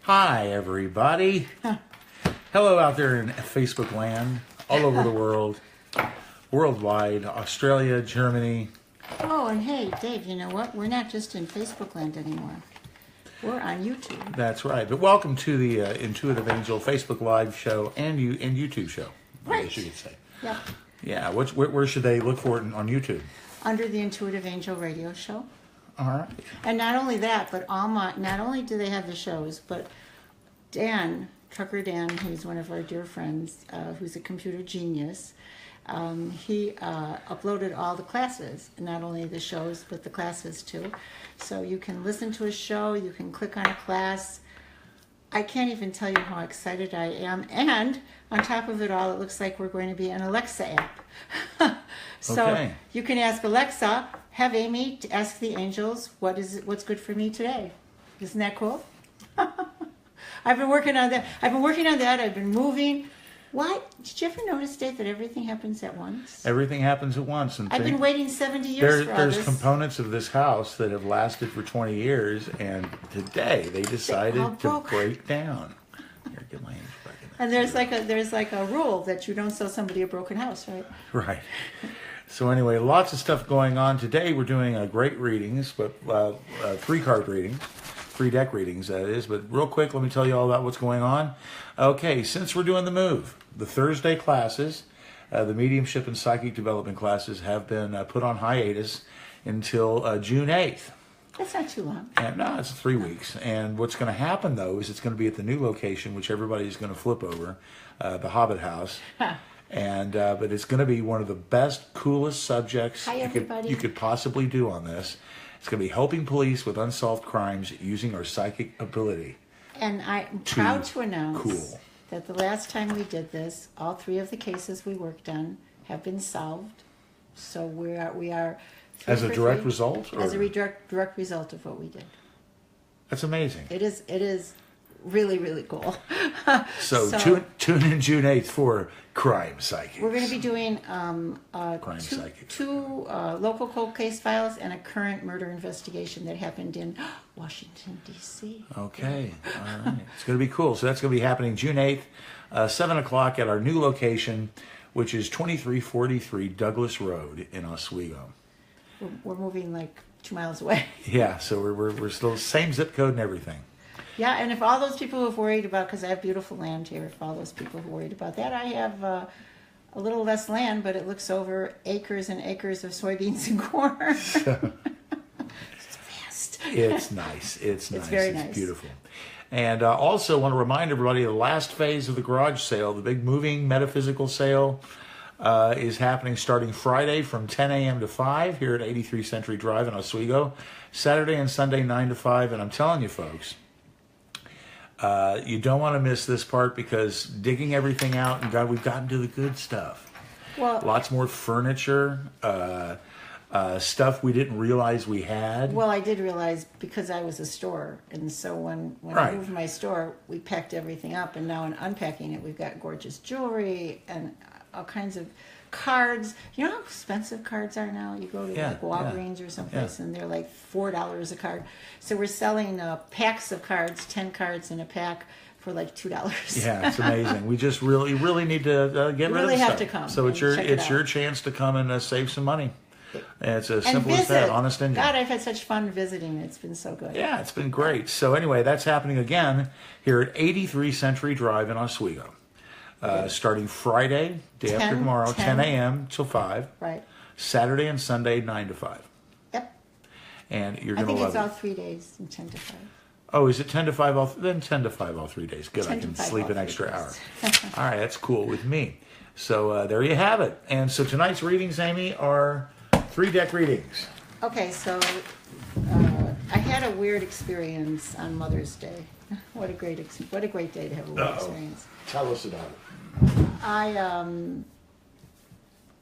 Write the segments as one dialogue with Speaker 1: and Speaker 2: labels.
Speaker 1: Hi, everybody. Hello out there in Facebook land, all over the world, worldwide, Australia, Germany.
Speaker 2: Oh, and hey, Dave, you know what? We're not just in Facebook land anymore. We're on YouTube.
Speaker 1: That's right. But welcome to the Intuitive Angel Facebook Live show and YouTube show, I guess you could say.
Speaker 2: Yep.
Speaker 1: Yeah, where should they look for it on YouTube?
Speaker 2: Under the Intuitive Angel radio show.
Speaker 1: All right.
Speaker 2: And not only that, but not only do they have the shows, but Dan, Trucker Dan, who's one of our dear friends, who's a computer genius, he uploaded all the classes, not only the shows, but the classes too. So you can listen to a show, you can click on a class. I can't even tell you how excited I am. And on top of it all, it looks like we're going to be an Alexa app. So
Speaker 1: Okay.
Speaker 2: you can ask Alexa, have Amy to ask the angels, what's good for me today? Isn't that cool? I've been working on that. I've been moving. Why? Did you ever notice, Dave, that everything happens at once?
Speaker 1: Everything happens at once. And
Speaker 2: I've been waiting 70 years for all
Speaker 1: there's
Speaker 2: this.
Speaker 1: components of this house that have lasted for 20 years, and today they decided
Speaker 2: all
Speaker 1: to
Speaker 2: broke.
Speaker 1: break down. Here, get my hands back in there.
Speaker 2: And there's like a rule that you don't sell somebody a broken house, right?
Speaker 1: Right. So anyway, lots of stuff going on today. We're doing great readings, but 3-card readings, 3-deck readings, that is. But real quick, let me tell you all about what's going on. Okay, since we're doing the move, the Thursday classes, the mediumship and psychic development classes have been put on hiatus until June 8th.
Speaker 2: That's not too long.
Speaker 1: And no, it's 3 weeks. And what's going to happen, though, is it's going to be at the new location, which everybody's going to flip over, the Hobbit House. And but it's going to be one of the best, coolest subjects
Speaker 2: Everybody.
Speaker 1: you could possibly do on this. It's going to be helping police with unsolved crimes using our psychic ability.
Speaker 2: And I'm proud to announce
Speaker 1: Cool.
Speaker 2: that the last time we did this, all 3 of the cases we worked on have been solved. So we are
Speaker 1: As a
Speaker 2: 3 for
Speaker 1: direct
Speaker 2: 3,
Speaker 1: result?
Speaker 2: as a
Speaker 1: or-
Speaker 2: direct result of what we did.
Speaker 1: That's amazing.
Speaker 2: It is really, really cool.
Speaker 1: So tune in June 8th for Crime Psychics.
Speaker 2: We're going to be doing
Speaker 1: Crime Psychics.
Speaker 2: two local cold case files and a current murder investigation that happened in Washington, D.C.
Speaker 1: Okay, all right. It's going to be cool. So that's going to be happening June 8th, 7 o'clock at our new location, which is 2343 Douglas Road in Oswego.
Speaker 2: We're moving like 2 miles away.
Speaker 1: Yeah, so we're still same zip code and everything.
Speaker 2: Yeah, and if all those people who have worried about, because I have beautiful land here, if all those people who are worried about that, I have a little less land, but it looks over acres and acres of soybeans and corn. It's vast.
Speaker 1: It's nice. It's nice.
Speaker 2: It's very
Speaker 1: It's
Speaker 2: nice.
Speaker 1: beautiful. And also want to remind everybody the last phase of the garage sale, the big moving metaphysical sale, is happening starting Friday from 10 a.m. to 5 here at 83 Century Drive in Oswego. Saturday and Sunday 9 to 5. And I'm telling you, folks, you don't want to miss this part because digging everything out, and we've gotten to the good stuff.
Speaker 2: Well,
Speaker 1: Lots more furniture, stuff we didn't realize we had.
Speaker 2: Well, I did realize because I was a store, and so when I
Speaker 1: Right.
Speaker 2: moved my store, we packed everything up, and now in unpacking it, we've got gorgeous jewelry and all kinds of cards. You know how expensive cards are now? You go to
Speaker 1: Yeah,
Speaker 2: like Walgreens or someplace, and they're like $4 a card. So we're selling packs of cards, 10 cards in a pack for like $2.
Speaker 1: Yeah, it's amazing. We just really need to get rid
Speaker 2: really
Speaker 1: of the
Speaker 2: have
Speaker 1: stuff.
Speaker 2: to come
Speaker 1: So it's
Speaker 2: and check it
Speaker 1: it's your
Speaker 2: out.
Speaker 1: chance to come and save some money. And it's as
Speaker 2: and
Speaker 1: simple
Speaker 2: visit.
Speaker 1: as that. Honest Indian.
Speaker 2: God, I've had such fun visiting. It's been so good.
Speaker 1: Yeah, it's been great. So anyway, that's happening again here at 83 Century Drive in Oswego. Starting Friday, day after
Speaker 2: 10
Speaker 1: tomorrow, 10 a.m. till 5.
Speaker 2: Right.
Speaker 1: Saturday and Sunday, 9 to 5.
Speaker 2: Yep.
Speaker 1: And you're
Speaker 2: I
Speaker 1: going to
Speaker 2: think
Speaker 1: love
Speaker 2: it's all
Speaker 1: it.
Speaker 2: 3 days from 10 to 5.
Speaker 1: Oh, is it 10 to 5 all? Then 10 to 5 all 3 days. Good,
Speaker 2: 10
Speaker 1: I
Speaker 2: to
Speaker 1: can
Speaker 2: 5
Speaker 1: sleep
Speaker 2: all
Speaker 1: an
Speaker 2: 3
Speaker 1: extra hour.
Speaker 2: days.
Speaker 1: All right, that's cool with me. So there you have it. And so tonight's readings, Amy, are 3-deck readings.
Speaker 2: Okay, so I had a weird experience on Mother's Day. What a great day to have a weird experience.
Speaker 1: Tell us about it.
Speaker 2: I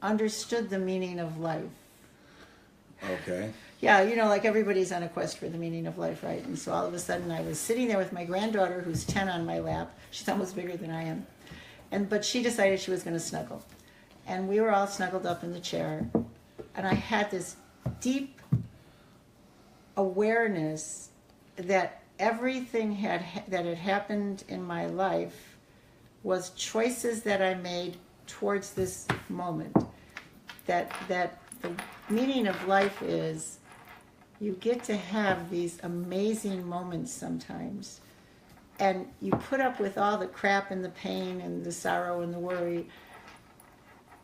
Speaker 2: understood the meaning of life.
Speaker 1: Okay.
Speaker 2: Yeah, you know, like everybody's on a quest for the meaning of life, right? And so all of a sudden I was sitting there with my granddaughter who's 10 on my lap. She's almost bigger than I am. But she decided she was going to snuggle. And we were all snuggled up in the chair. And I had this deep awareness that everything that had happened in my life was choices that I made towards this moment. That the meaning of life is you get to have these amazing moments sometimes, and you put up with all the crap and the pain and the sorrow and the worry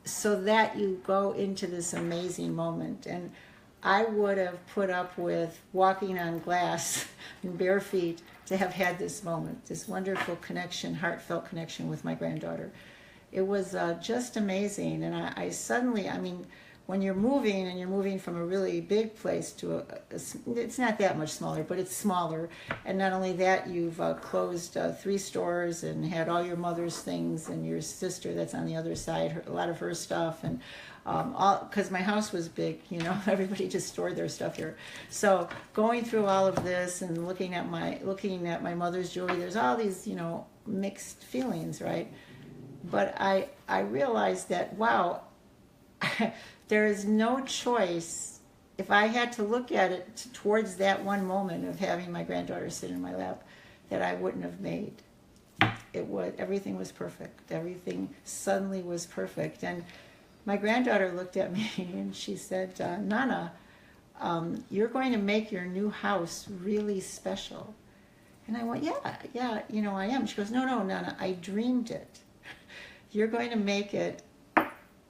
Speaker 2: so that you go into this amazing moment. And I would have put up with walking on glass and bare feet to have had this moment, this wonderful connection, heartfelt connection with my granddaughter. It was just amazing. And I suddenly, I mean, when you're moving and you're moving from a really big place to it's not that much smaller, but it's smaller. And not only that, you've closed 3 stores and had all your mother's things and your sister that's on the other side, a lot of her stuff, and because my house was big, you know, everybody just stored their stuff here. So going through all of this and looking at my mother's jewelry, there's all these, you know, mixed feelings, right? But I realized that, wow, there is no choice. If I had to look at it towards that one moment of having my granddaughter sit in my lap, that I wouldn't have made. Everything was perfect. Everything suddenly was perfect. And my granddaughter looked at me and she said, Nana, you're going to make your new house really special. And I went, yeah, you know, I am. She goes, no, Nana, I dreamed it. You're going to make it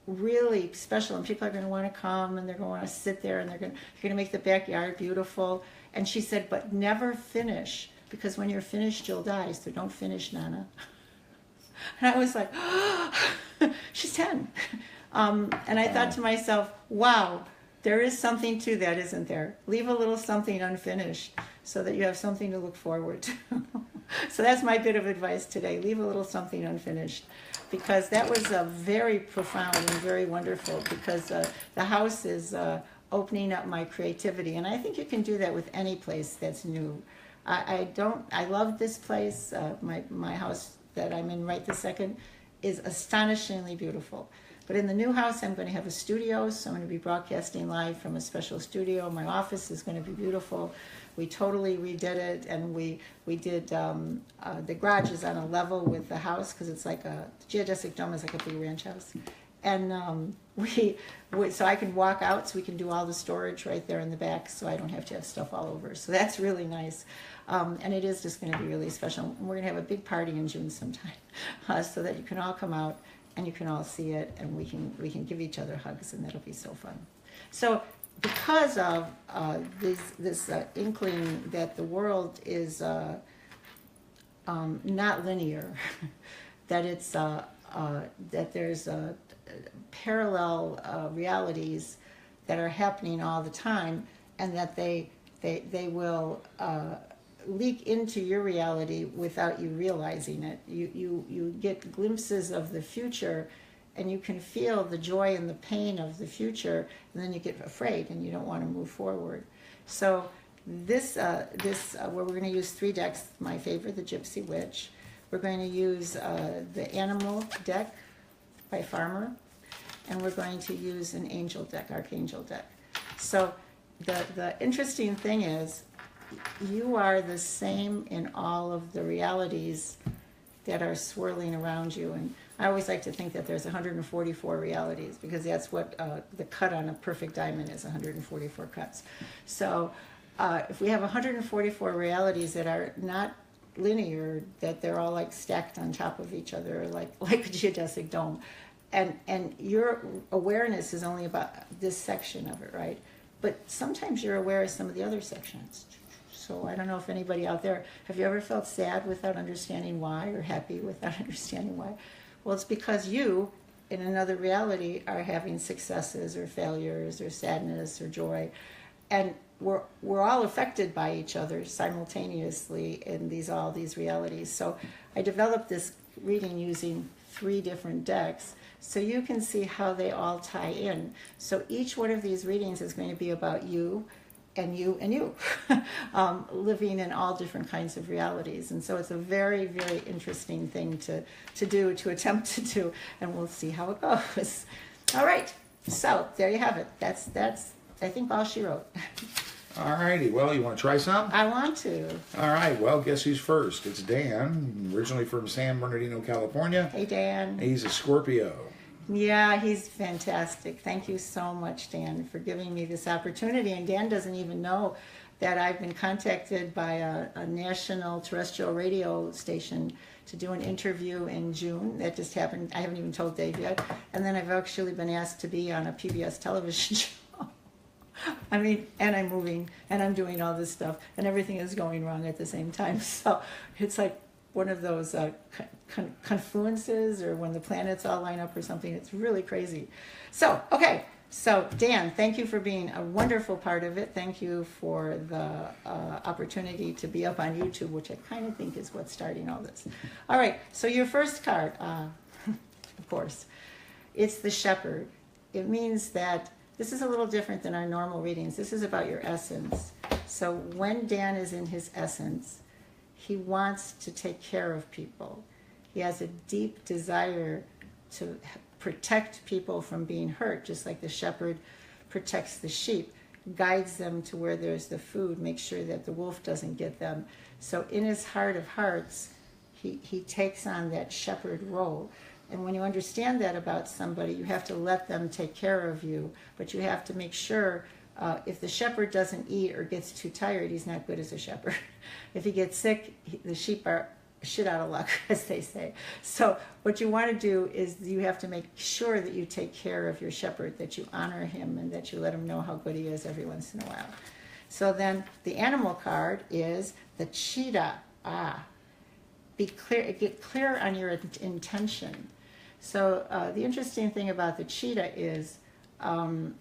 Speaker 2: really special, and people are going to want to come, and they're going to want to sit there, and you're going to make the backyard beautiful. And she said, but never finish, because when you're finished, you'll die. So don't finish, Nana. And I was like, she's 10. And I thought to myself, wow, there is something to that, isn't there? Leave a little something unfinished so that you have something to look forward to. So that's my bit of advice today. Leave a little something unfinished, because that was very profound and very wonderful, because the house is opening up my creativity. And I think you can do that with any place that's new. I love this place. My house that I'm in right this second is astonishingly beautiful. But in the new house, I'm going to have a studio, so I'm going to be broadcasting live from a special studio. My office is going to be beautiful. We totally redid it, and we did, the garage is on a level with the house, because it's like the geodesic dome is like a big ranch house. And so I can walk out, so we can do all the storage right there in the back, so I don't have to have stuff all over. So that's really nice. And it is just going to be really special. We're going to have a big party in June sometime, so that you can all come out and you can all see it, and we can give each other hugs, and that'll be so fun. So because of this inkling that the world is not linear, that it's that there's parallel realities that are happening all the time, and that they will leak into your reality without you realizing it. You get glimpses of the future, and you can feel the joy and the pain of the future, and then you get afraid and you don't want to move forward. So this where we're going to use 3 decks, my favorite, the Gypsy Witch. We're going to use the Animal deck by Farmer, and we're going to use an Angel deck, Archangel deck. So the interesting thing is, you are the same in all of the realities that are swirling around you. And I always like to think that there's 144 realities, because that's what the cut on a perfect diamond is, 144 cuts. So if we have 144 realities that are not linear, that they're all like stacked on top of each other, like a geodesic dome, and your awareness is only about this section of it, right? But sometimes you're aware of some of the other sections. So I don't know if anybody out there, have you ever felt sad without understanding why, or happy without understanding why? Well, it's because you, in another reality, are having successes or failures or sadness or joy. And we're all affected by each other simultaneously in all these realities. So I developed this reading using 3 different decks, so you can see how they all tie in. So each one of these readings is going to be about you, and you, and you, living in all different kinds of realities. And so it's a very, very interesting thing to attempt to do, and we'll see how it goes. All right, so there you have it. That's I think all she wrote.
Speaker 1: All righty. Well, you want to try some?
Speaker 2: I want to.
Speaker 1: All right. Well, guess who's first? It's Dan, originally from San Bernardino, California.
Speaker 2: Hey, Dan.
Speaker 1: He's a Scorpio.
Speaker 2: Yeah, he's fantastic. Thank you so much, Dan, for giving me this opportunity. And Dan doesn't even know that I've been contacted by a national terrestrial radio station to do an interview in June. That just happened. I haven't even told Dave yet. And then I've actually been asked to be on a PBS television show. I mean, and I'm moving, and I'm doing all this stuff, and everything is going wrong at the same time. So it's like one of those confluences, or when the planets all line up or something. It's really crazy. So, okay. So, Dan, thank you for being a wonderful part of it. Thank you for the opportunity to be up on YouTube, which I kind of think is what's starting all this. All right. So your first card, of course, it's the Shepherd. It means that this is a little different than our normal readings. This is about your essence. So when Dan is in his essence, he wants to take care of people. He has a deep desire to protect people from being hurt, just like the shepherd protects the sheep, guides them to where there's the food, makes sure that the wolf doesn't get them. So in his heart of hearts, he takes on that shepherd role. And when you understand that about somebody, you have to let them take care of you, but you have to make sure if the shepherd doesn't eat or gets too tired, he's not good as a shepherd. If he gets sick, the sheep are shit out of luck, as they say. So what you want to do is you have to make sure that you take care of your shepherd, that you honor him, and that you let him know how good he is every once in a while. So then the animal card is the cheetah. Be clear, get clear on your intention. So the interesting thing about the cheetah is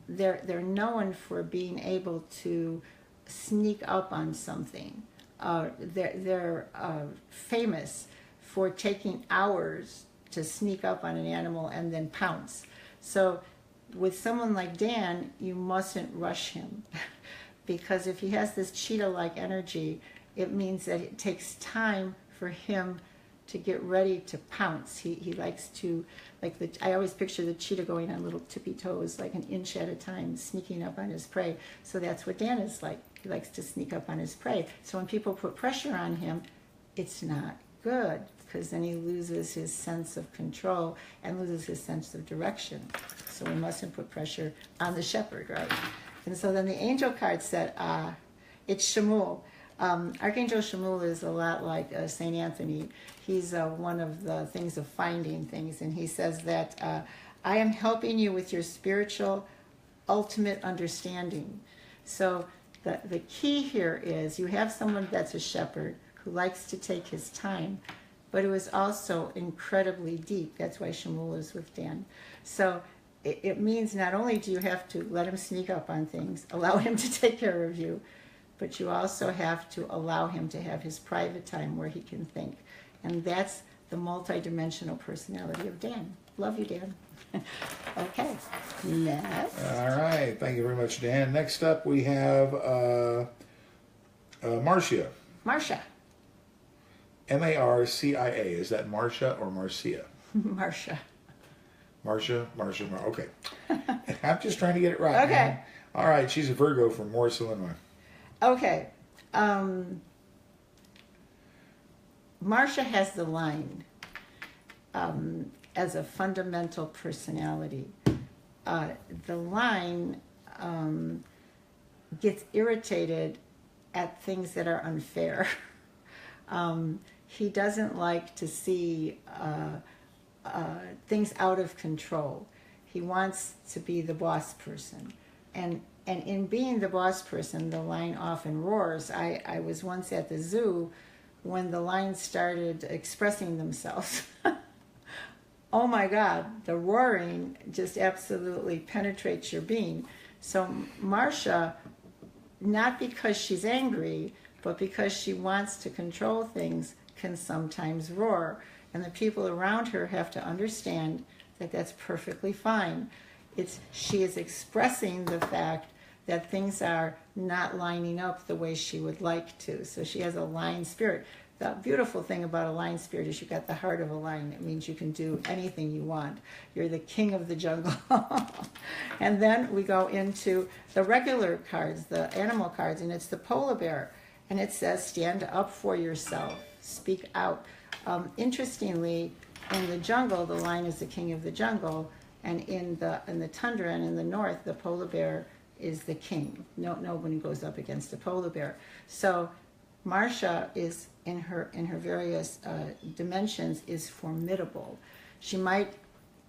Speaker 2: they're known for being able to sneak up on something. They're famous for taking hours to sneak up on an animal and then pounce. So with someone like Dan, you mustn't rush him because if he has this cheetah-like energy, it means that it takes time for him to get ready to pounce. He likes to, I always picture the cheetah going on little tippy toes, like an inch at a time, sneaking up on his prey. So that's what Dan is like. He likes to sneak up on his prey. So when people put pressure on him, it's not good, because then he loses his sense of control and loses his sense of direction. So we mustn't put pressure on the shepherd, right? And so then the angel card said, it's Shemuel. Archangel Shemuel is a lot like St. Anthony. He's one of the things of finding things, and he says that I am helping you with your spiritual ultimate understanding. So the key here is you have someone that's a shepherd who likes to take his time, but who is also incredibly deep. That's why Shemuel is with Dan. So it means not only do you have to let him sneak up on things, allow him to take care of you, but you also have to allow him to have his private time where he can think. And that's the multidimensional personality of Dan. Love you, Dan. Okay, next.
Speaker 1: All right. Thank you very much, Dan. Next up, we have Marcia.
Speaker 2: Marcia.
Speaker 1: Marcia. Is that Marcia or Marcia?
Speaker 2: Marcia.
Speaker 1: Marcia. Okay. I'm just trying to get it right.
Speaker 2: Okay.
Speaker 1: Man. All right. She's a Virgo from Morris, Illinois.
Speaker 2: Okay. Marcia has the line as a fundamental personality. The line gets irritated at things that are unfair. He doesn't like to see things out of control. He wants to be the boss person. And in being the boss person, the line often roars. I was once at the zoo when the lions started expressing themselves. Oh my God, the roaring just absolutely penetrates your being. So Marcia, not because she's angry, but because she wants to control things, can sometimes roar. And the people around her have to understand that that's perfectly fine. She is expressing the fact that things are not lining up the way she would like to. So she has a lion spirit. the beautiful thing about a lion spirit is you've got the heart of a lion. It means you can do anything you want. You're the king of the jungle. And then we go into the regular cards, the animal cards, and it's the polar bear. And it says, stand up for yourself, speak out. Interestingly, in the jungle, the lion is the king of the jungle, and in the tundra and in the north, the polar bear is the king. Nobody goes up against a polar bear. So Marsha is in her various dimensions is formidable. She might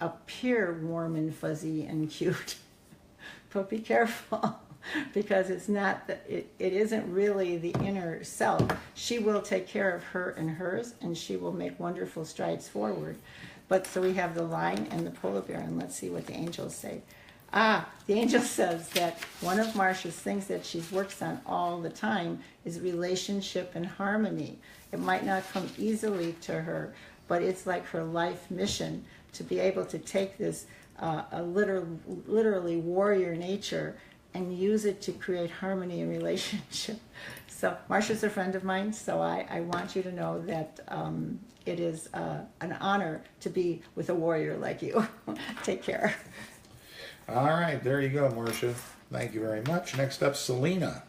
Speaker 2: appear warm and fuzzy and cute, but be careful. Because it's not it isn't really the inner self. She will take care of her and hers, and she will make wonderful strides forward. But so we have the lion and the polar bear, and let's see what the angels say. The angel says that one of Marsha's things that she works on all the time is relationship and harmony. It might not come easily to her, but it's like her life mission to be able to take this literally warrior nature and use it to create harmony in relationship. So Marsha's a friend of mine, so I want you to know that it is an honor to be with a warrior like you. Take care.
Speaker 1: All right, there you go, Marsha. Thank you very much. Next up, Selena.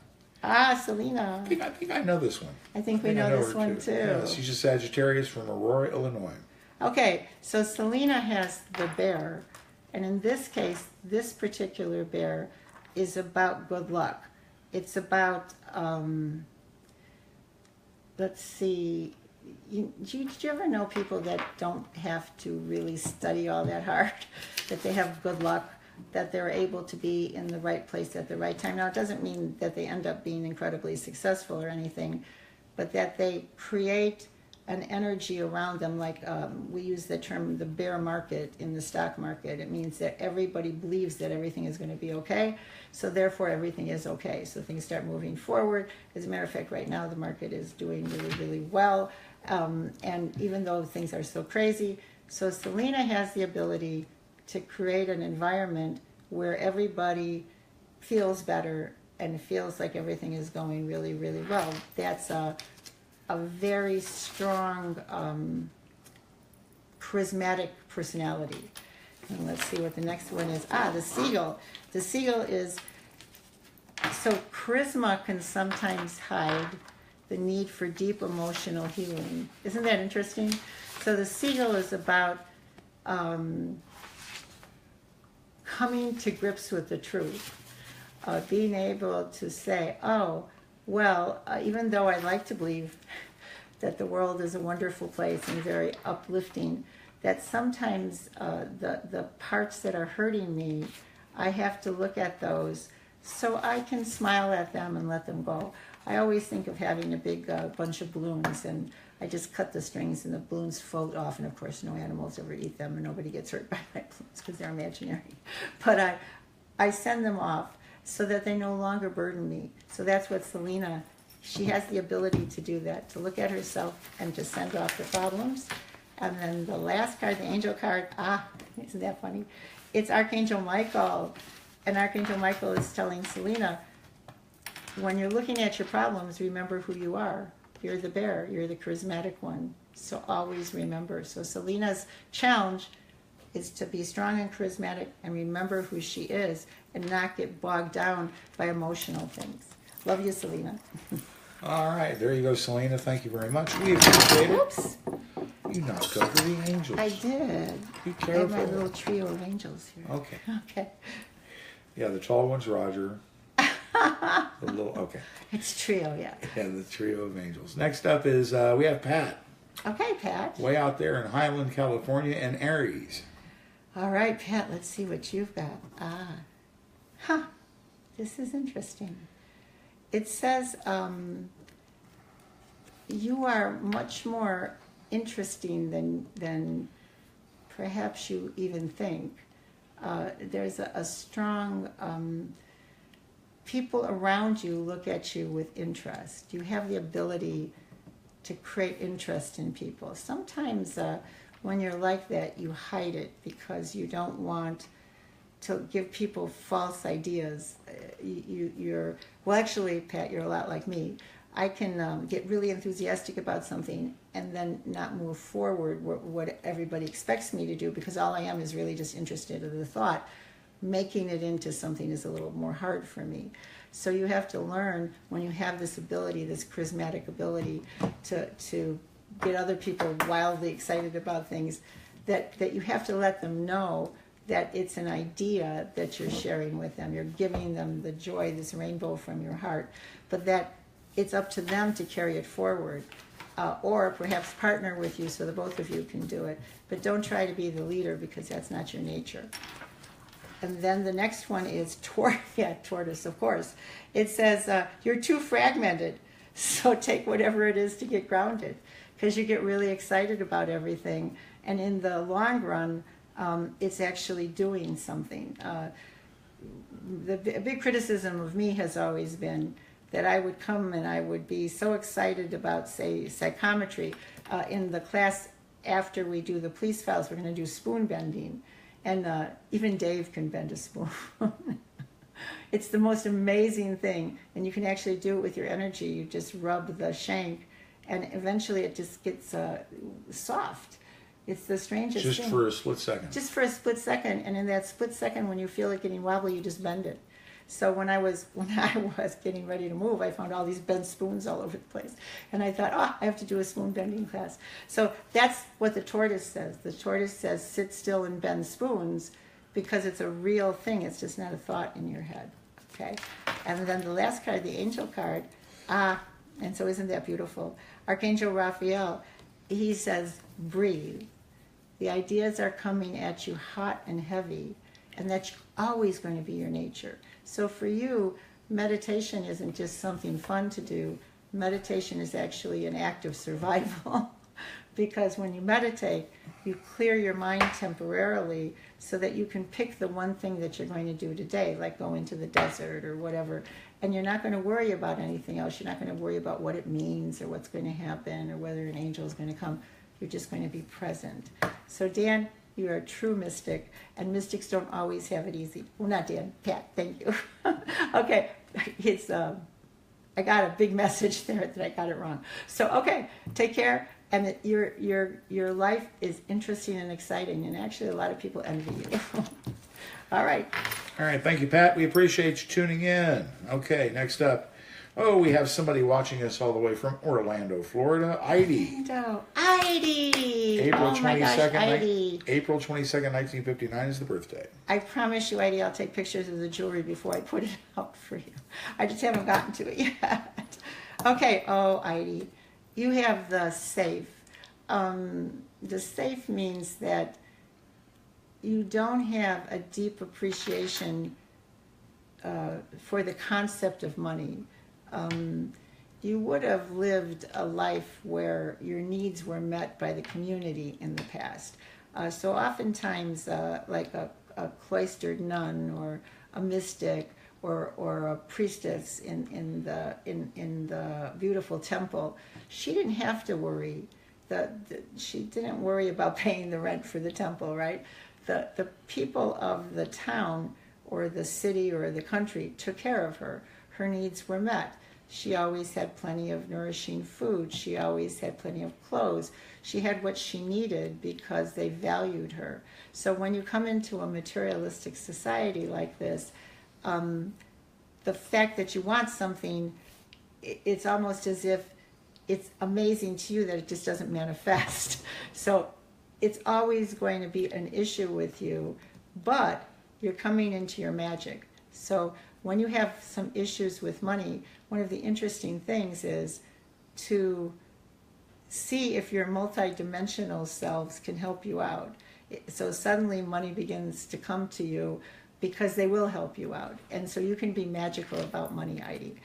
Speaker 2: Selena.
Speaker 1: I think I know this one.
Speaker 2: I think we know this
Speaker 1: her
Speaker 2: one too.
Speaker 1: Yeah, she's a Sagittarius from Aurora, Illinois.
Speaker 2: Okay, so Selena has the bear, and in this case, this particular bear is about good luck. It's about, let's see, do you ever know people that don't have to really study all that hard, that they have good luck, that they're able to be in the right place at the right time? Now, it doesn't mean that they end up being incredibly successful or anything, but that they create an energy around them, like we use the term the bear market in the stock market. It means that everybody believes that everything is going to be okay, so therefore everything is okay. So things start moving forward. As a matter of fact, right now the market is doing really, really well, and even though things are so crazy, so Selena has the ability to create an environment where everybody feels better and feels like everything is going really, really well. That's a very strong, charismatic personality. And let's see what the next one is. The seagull. The seagull is, so charisma can sometimes hide the need for deep emotional healing. Isn't that interesting? So the seagull is about coming to grips with the truth, being able to say, oh, well, even though I like to believe that the world is a wonderful place and very uplifting, that sometimes the parts that are hurting me, I have to look at those so I can smile at them and let them go. I always think of having a big bunch of balloons, and I just cut the strings and the balloons float off, and of course no animals ever eat them and nobody gets hurt by my balloons because they're imaginary. But I send them off so that they no longer burden me. So that's what Selena, she has the ability to do that, to look at herself and to send off the problems. And then the last card, the angel card, isn't that funny? It's Archangel Michael. And Archangel Michael is telling Selena, when you're looking at your problems, remember who you are. You're the bear, you're the charismatic one. So always remember. So Selena's challenge is to be strong and charismatic and remember who she is and not get bogged down by emotional things. Love you, Selena.
Speaker 1: All right, there you go, Selena. Thank you very much. We appreciate it.
Speaker 2: Oops.
Speaker 1: You knocked over the angels.
Speaker 2: I did.
Speaker 1: Be
Speaker 2: I have
Speaker 1: careful.
Speaker 2: my little trio of angels here.
Speaker 1: Okay.
Speaker 2: Okay.
Speaker 1: Yeah, the tall one's Roger. The little, okay.
Speaker 2: It's trio, yeah.
Speaker 1: Yeah, the trio of angels. Next up is we have Pat,
Speaker 2: Okay, Pat.
Speaker 1: way out there in Highland, California, and Aries.
Speaker 2: All right, Pat, let's see what you've got. This is interesting. It says you are much more interesting than perhaps you even think. There's a strong, people around you look at you with interest. You have the ability to create interest in people. Sometimes when you're like that, you hide it because you don't want to give people false ideas. You're, well, actually, Pat, you're a lot like me. I can get really enthusiastic about something and then not move forward what everybody expects me to do, because all I am is really just interested in the thought. Making it into something is a little more hard for me. So you have to learn, when you have this ability, this charismatic ability to get other people wildly excited about things, that you have to let them know that it's an idea that you're sharing with them. You're giving them the joy, this rainbow from your heart, but that it's up to them to carry it forward, or perhaps partner with you so that both of you can do it. But don't try to be the leader, because that's not your nature. And then the next one is tortoise, of course. It says, you're too fragmented, so take whatever it is to get grounded, because you get really excited about everything. And in the long run, it's actually doing something. The big criticism of me has always been that I would come and I would be so excited about, say, psychometry. In the class after we do the police files, we're going to do spoon bending. And even Dave can bend a spoon. It's the most amazing thing. And you can actually do it with your energy. You just rub the shank, and eventually it just gets soft. It's the strangest thing.
Speaker 1: Just for a split second.
Speaker 2: Just for a split second. And in that split second, when you feel it getting wobbly, you just bend it. So when I was getting ready to move, I found all these bent spoons all over the place. And I thought, I have to do a spoon bending class. So that's what the tortoise says. The tortoise says, sit still and bend spoons, because it's a real thing. It's just not a thought in your head. Okay? And then the last card, the angel card, and so isn't that beautiful? Archangel Raphael, he says, breathe. The ideas are coming at you hot and heavy, and that's always going to be your nature. So for you, meditation isn't just something fun to do. Meditation is actually an act of survival, because when you meditate, you clear your mind temporarily so that you can pick the one thing that you're going to do today, like go into the desert or whatever, and you're not going to worry about anything else. You're not going to worry about what it means or what's going to happen or whether an angel is going to come. You're just going to be present. So Dan, you are a true mystic, and mystics don't always have it easy. Well, not Dan, Pat, thank you. Okay, it's I got a big message there that I got it wrong. So okay, take care, and your life is interesting and exciting, and actually a lot of people envy you. All right.
Speaker 1: All right, thank you, Pat. We appreciate you tuning in. Okay, next up. Oh, we have somebody watching us all the way from Orlando, Florida. Heidi.
Speaker 2: Heidi!
Speaker 1: April 22nd,
Speaker 2: Heidi.
Speaker 1: April 22nd, 1959 is the birthday.
Speaker 2: I promise you, Heidi, I'll take pictures of the jewelry before I put it out for you. I just haven't gotten to it yet. Okay, Heidi, you have the safe. The safe means that you don't have a deep appreciation for the concept of money. You would have lived a life where your needs were met by the community in the past. So oftentimes, like a cloistered nun or a mystic or a priestess in the beautiful temple, she didn't have to worry. She didn't worry about paying the rent for the temple, right? The people of the town or the city or the country took care of her. Her needs were met. She always had plenty of nourishing food. She always had plenty of clothes. She had what she needed because they valued her. So when you come into a materialistic society like this, the fact that you want something, it's almost as if it's amazing to you that it just doesn't manifest. So it's always going to be an issue with you, but you're coming into your magic. So when you have some issues with money, one of the interesting things is to see if your multidimensional selves can help you out. So suddenly money begins to come to you because they will help you out. And so you can be magical about money, Heidi.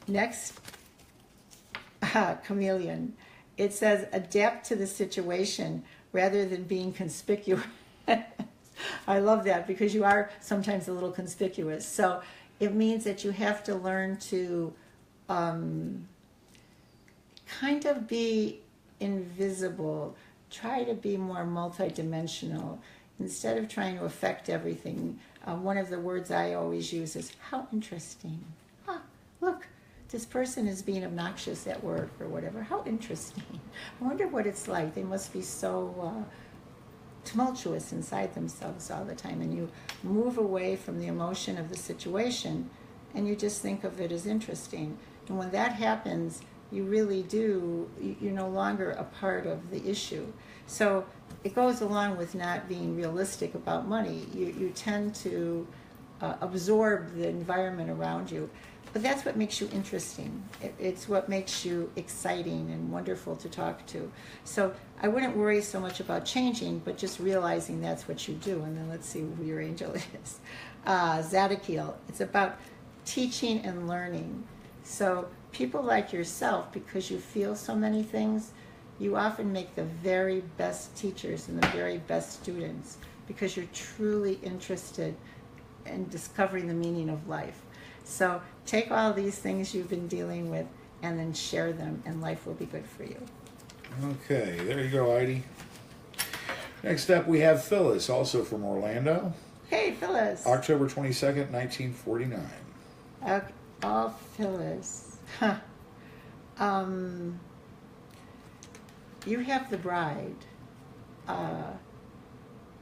Speaker 2: Next, chameleon. It says adapt to the situation rather than being conspicuous. I love that because you are sometimes a little conspicuous. So it means that you have to learn to kind of be invisible. Try to be more multidimensional. Instead of trying to affect everything, one of the words I always use is, how interesting. Look, this person is being obnoxious at work or whatever. How interesting. I wonder what it's like. They must be so tumultuous inside themselves all the time. And you move away from the emotion of the situation and you just think of it as interesting. And when that happens, you really do, you're no longer a part of the issue. So it goes along with not being realistic about money. You tend to absorb the environment around you. But that's what makes you interesting. It's what makes you exciting and wonderful to talk to. So I wouldn't worry so much about changing, but just realizing that's what you do. And then let's see who your angel is. Zadkiel. It's about teaching and learning. So people like yourself, because you feel so many things, you often make the very best teachers and the very best students because you're truly interested in discovering the meaning of life. So take all these things you've been dealing with and then share them, and life will be good for you.
Speaker 1: Okay, there you go, Heidi. Next up, we have Phyllis, also from Orlando.
Speaker 2: Hey, Phyllis.
Speaker 1: October 22nd, 1949.
Speaker 2: Oh, Phyllis. Huh. You have the bride.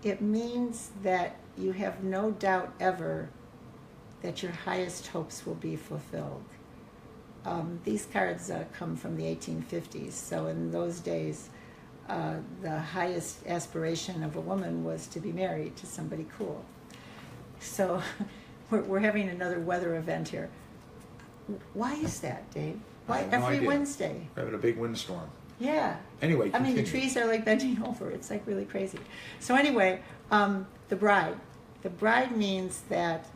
Speaker 2: It means that you have no doubt ever that your highest hopes will be fulfilled. These cards come from the 1850s, so in those days, the highest aspiration of a woman was to be married to somebody cool. So we're having another weather event here. Why is that, Dave? Why every Wednesday?
Speaker 1: We're having a big windstorm.
Speaker 2: Yeah.
Speaker 1: Anyway,
Speaker 2: I mean, the
Speaker 1: continue.
Speaker 2: trees are like bending over. It's like really crazy. So anyway, the bride. The bride means that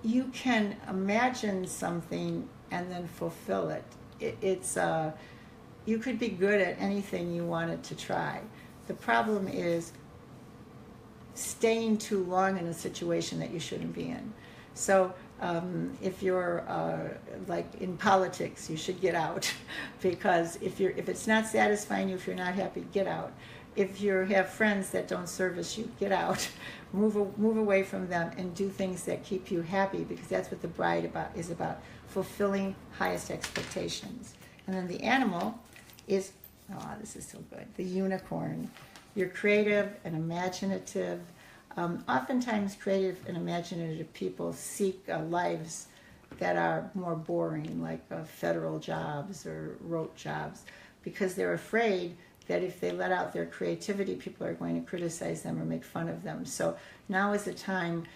Speaker 2: you can imagine something and then fulfill it. It's you could be good at anything you wanted to try. The problem is staying too long in a situation that you shouldn't be in. So if you're like in politics, you should get out because if it's not satisfying you, if you're not happy, get out. If you have friends that don't service you, get out. Move away from them and do things that keep you happy, because that's what the bride is about, fulfilling highest expectations. And then the animal is, oh, this is so good, the unicorn. You're creative and imaginative. Oftentimes creative and imaginative people seek lives that are more boring, like federal jobs or rote jobs, because they're afraid that if they let out their creativity, people are going to criticize them or make fun of them. So now is the time,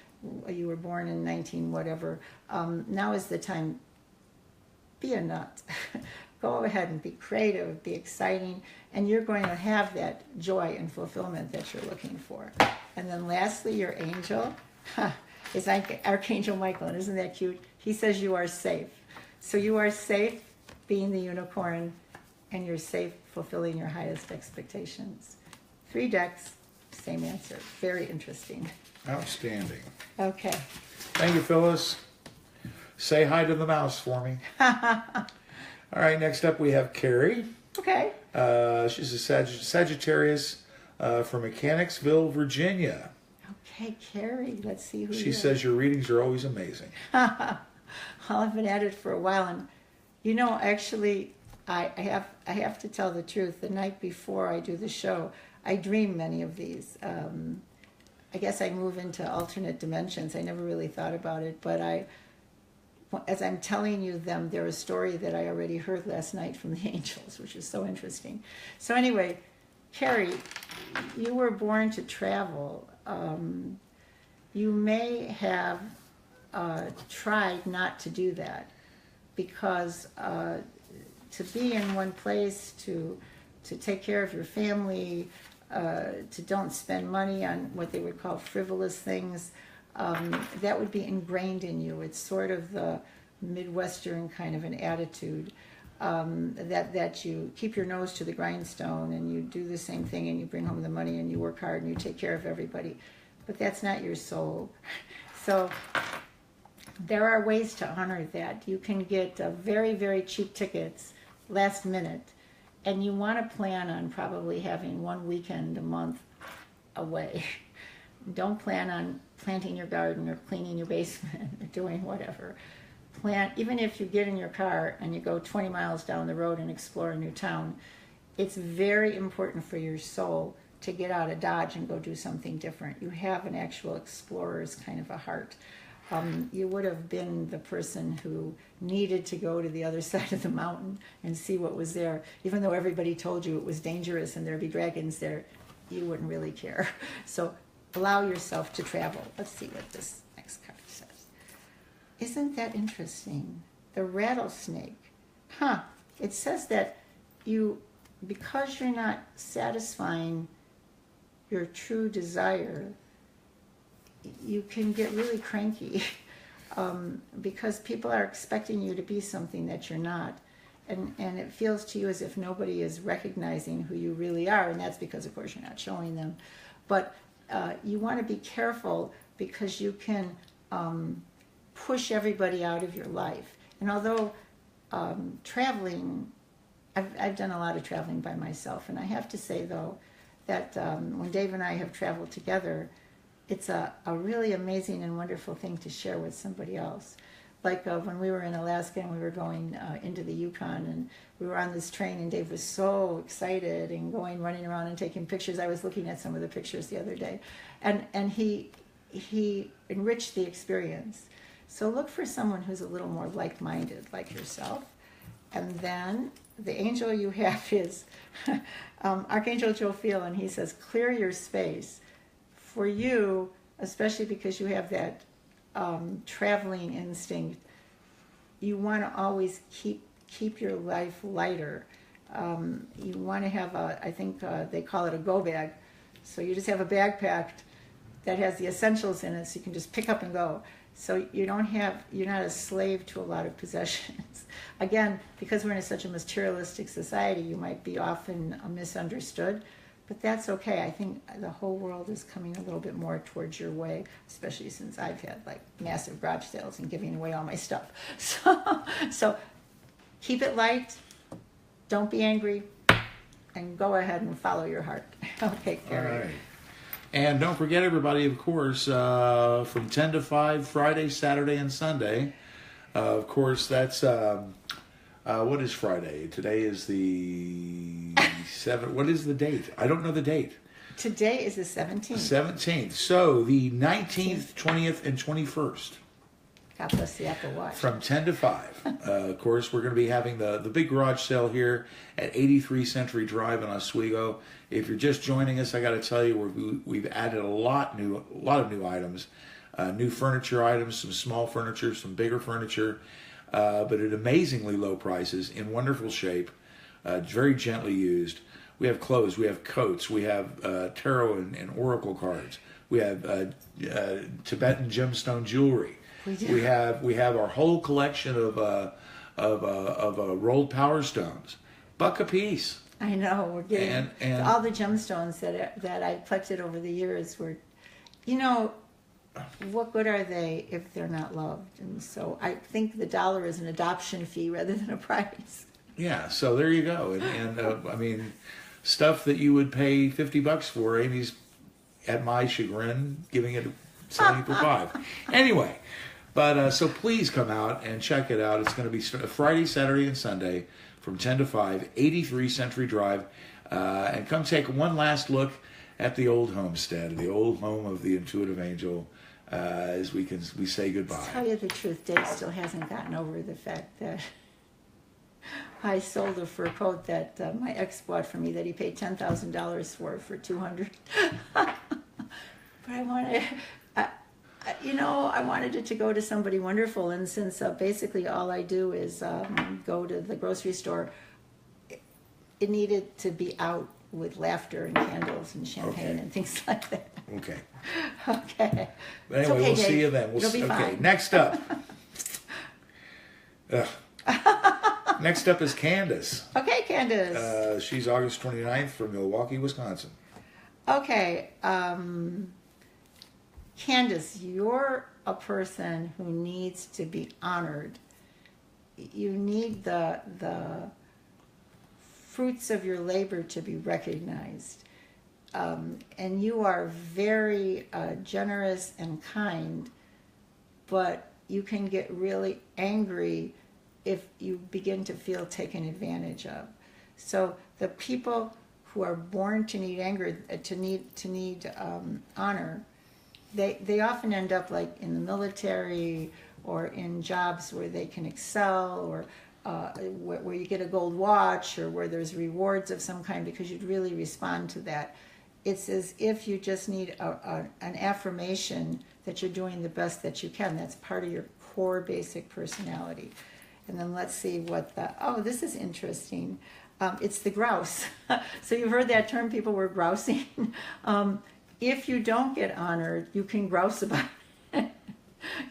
Speaker 2: you were born in 19 whatever, now is the time, be a nut. Go ahead and be creative, be exciting, and you're going to have that joy and fulfillment that you're looking for. And then lastly, your angel is Archangel Michael, and isn't that cute? He says you are safe. So you are safe being the unicorn, and you're safe fulfilling your highest expectations. 3 decks, same answer. Very interesting.
Speaker 1: Outstanding.
Speaker 2: Okay.
Speaker 1: Thank you, Phyllis. Say hi to the mouse for me. All right, next up we have Carrie.
Speaker 2: Okay.
Speaker 1: She's a Sagittarius from Mechanicsville, Virginia.
Speaker 2: Okay, Carrie, let's see who
Speaker 1: She
Speaker 2: you are.
Speaker 1: says your readings are always amazing.
Speaker 2: Well, I've been at it for a while, and you know, actually, I have to tell the truth. The night before I do the show, I dream many of these. I guess I move into alternate dimensions. I never really thought about it, but as I'm telling you them, they're a story that I already heard last night from the angels, which is so interesting. So anyway, Carrie, you were born to travel. You may have tried not to do that, because to be in one place, to take care of your family, to don't spend money on what they would call frivolous things, that would be ingrained in you. It's sort of the Midwestern kind of an attitude, that you keep your nose to the grindstone and you do the same thing and you bring home the money and you work hard and you take care of everybody. But that's not your soul. So there are ways to honor that. You can get very, very cheap tickets last minute, and you want to plan on probably having one weekend a month away. Don't plan on planting your garden or cleaning your basement or doing whatever. plan, even if you get in your car and you go 20 miles down the road and explore a new town, it's very important for your soul to get out of Dodge and go do something different. You have an actual explorer's kind of a heart. You would have been the person who needed to go to the other side of the mountain and see what was there. Even though everybody told you it was dangerous and there'd be dragons there, you wouldn't really care. So allow yourself to travel. Let's see what this next card says. Isn't that interesting? The rattlesnake. Huh. It says that because you're not satisfying your true desire, you can get really cranky because people are expecting you to be something that you're not. And it feels to you as if nobody is recognizing who you really are, and that's because, of course, you're not showing them. But you want to be careful because you can push everybody out of your life. And although traveling, I've done a lot of traveling by myself, and I have to say, though, that when Dave and I have traveled together, it's a really amazing and wonderful thing to share with somebody else. Like when we were in Alaska and we were going into the Yukon, and we were on this train, and Dave was so excited and running around and taking pictures. I was looking at some of the pictures the other day, and he enriched the experience. So look for someone who's a little more like-minded, like yourself. And then the angel you have is Archangel Jophiel, and he says, clear your space. For you, especially because you have that traveling instinct, you want to always keep your life lighter. You want to have I think they call it a go bag. So you just have a bag packed that has the essentials in it, so you can just pick up and go. So you're not a slave to a lot of possessions. Again, because we're in such a materialistic society, you might be often misunderstood. But that's okay. I think the whole world is coming a little bit more towards your way, especially since I've had like massive garage sales and giving away all my stuff. So keep it light, don't be angry, and go ahead and follow your heart. Okay, Carrie.
Speaker 1: All right. And don't forget, everybody, of course, from 10 to 5, Friday, Saturday, and Sunday. Of course, that's... what is Friday? Today is the 7th. What is the date? I don't know the date.
Speaker 2: Today is the 17th.
Speaker 1: 17th. So the 19th, 20th, and 21st.
Speaker 2: God bless the Apple Watch.
Speaker 1: From 10 to 5. Of course, we're going to be having the big garage sale here at 83 Century Drive in Oswego. If you're just joining us, I got to tell you, we've added a lot of new items, new furniture items, some small furniture, some bigger furniture. But at amazingly low prices, in wonderful shape, very gently used. We have clothes, we have coats, we have tarot and oracle cards. We have Tibetan gemstone jewelry. We have our whole collection of rolled power stones, $1 a piece.
Speaker 2: I know, we're getting
Speaker 1: and
Speaker 2: all the gemstones that I've collected over the years were, what good are they if they're not loved? And so I think the dollar is an adoption fee rather than a price.
Speaker 1: Yeah, so there you go. And I mean, stuff that you would pay $50 for, Amy's, at my chagrin, selling it for $5. Anyway, but so please come out and check it out. It's going to be Friday, Saturday, and Sunday from 10 to 5, 83 Century Drive. And come take one last look at the old homestead, the old home of the Intuitive Angel, as we say goodbye.
Speaker 2: To tell you the truth, Dave still hasn't gotten over the fact that I sold a fur coat that my ex bought for me that he paid $10,000 for $200. But I wanted it to go to somebody wonderful, and since basically all I do is go to the grocery store, it needed to be out with laughter and candles and champagne and things like that.
Speaker 1: Okay.
Speaker 2: Okay.
Speaker 1: But anyway,
Speaker 2: okay,
Speaker 1: we'll
Speaker 2: Dave.
Speaker 1: see you then.
Speaker 2: It'll be fine.
Speaker 1: Next up. Next up is Candace.
Speaker 2: Okay, Candace.
Speaker 1: She's August 29th from Milwaukee, Wisconsin.
Speaker 2: Okay. Candace, you're a person who needs to be honored. You need the fruits of your labor to be recognized. And you are very generous and kind, but you can get really angry if you begin to feel taken advantage of. So the people who are born to need anger, to need honor, they often end up like in the military or in jobs where they can excel, or where you get a gold watch, or where there's rewards of some kind because you'd really respond to that. It's as if you just need an affirmation that you're doing the best that you can. That's part of your core basic personality. And then let's see what this is interesting. It's the grouse. So you've heard that term, people were grousing. If you don't get honored, you can grouse about it.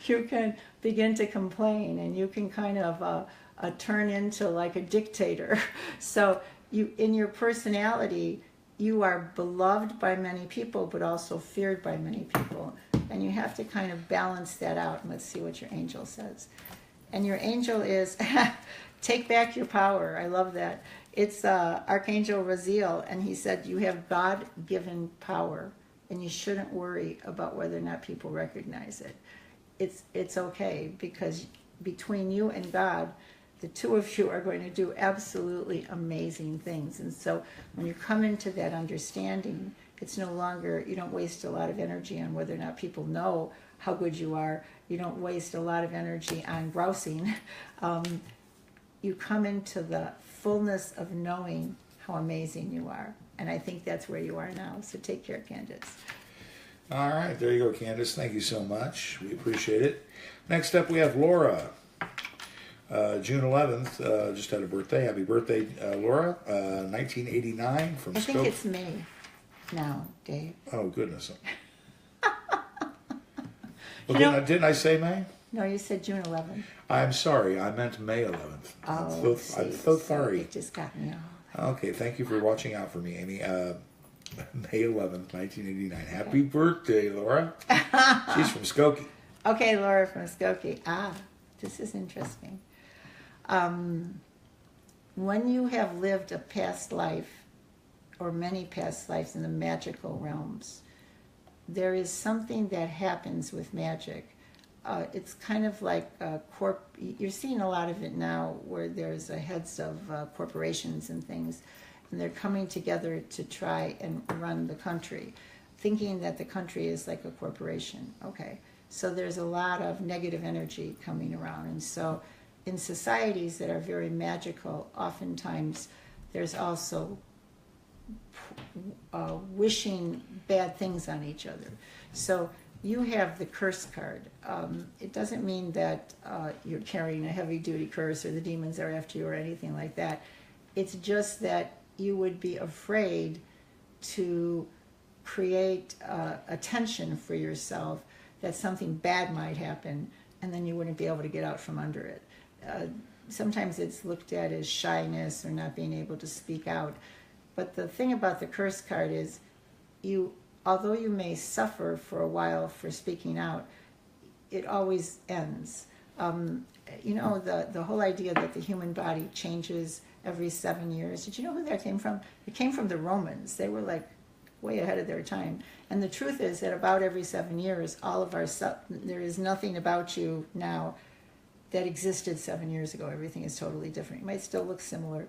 Speaker 2: You can begin to complain, and you can kind of turn into like a dictator. So in your personality, you are beloved by many people, but also feared by many people. And you have to kind of balance that out. And let's see what your angel says. And your angel is, take back your power. I love that. It's Archangel Raziel, and he said, you have God-given power, and you shouldn't worry about whether or not people recognize it. It's okay, because between you and God, the two of you are going to do absolutely amazing things. And so when you come into that understanding, it's no longer, you don't waste a lot of energy on whether or not people know how good you are. You don't waste a lot of energy on grousing. You come into the fullness of knowing how amazing you are. And I think that's where you are now. So take care, Candace.
Speaker 1: All right, there you go, Candace. Thank you so much. We appreciate it. Next up, we have Laura. June 11th, just had a birthday. Happy birthday, Laura. 1989 from
Speaker 2: I think it's May now, Dave.
Speaker 1: Oh, goodness. Well, didn't I say May?
Speaker 2: No, you said June 11th.
Speaker 1: I'm sorry. I meant May 11th.
Speaker 2: Oh,
Speaker 1: I'm so sorry.
Speaker 2: It just got me all.
Speaker 1: Okay, thank you for watching out for me, Amy. May 11th, 1989. Happy birthday, Laura. She's from Skokie.
Speaker 2: Okay, Laura from Skokie. This is interesting. When you have lived a past life, or many past lives in the magical realms, there is something that happens with magic. It's kind of like you're seeing a lot of it now, where there's heads of corporations and things, and they're coming together to try and run the country, thinking that the country is like a corporation. Okay, so there's a lot of negative energy coming around, and so in societies that are very magical, oftentimes there's also wishing bad things on each other. So you have the curse card. It doesn't mean that you're carrying a heavy-duty curse or the demons are after you or anything like that. It's just that you would be afraid to create a tension for yourself that something bad might happen, and then you wouldn't be able to get out from under it. Sometimes it's looked at as shyness or not being able to speak out. But the thing about the curse card is, although you may suffer for a while for speaking out, it always ends. The whole idea that the human body changes every 7 years. Did you know who that came from? It came from the Romans. They were like way ahead of their time. And the truth is that about every 7 years, there is nothing about you now that existed 7 years ago. Everything is totally different. It might still look similar,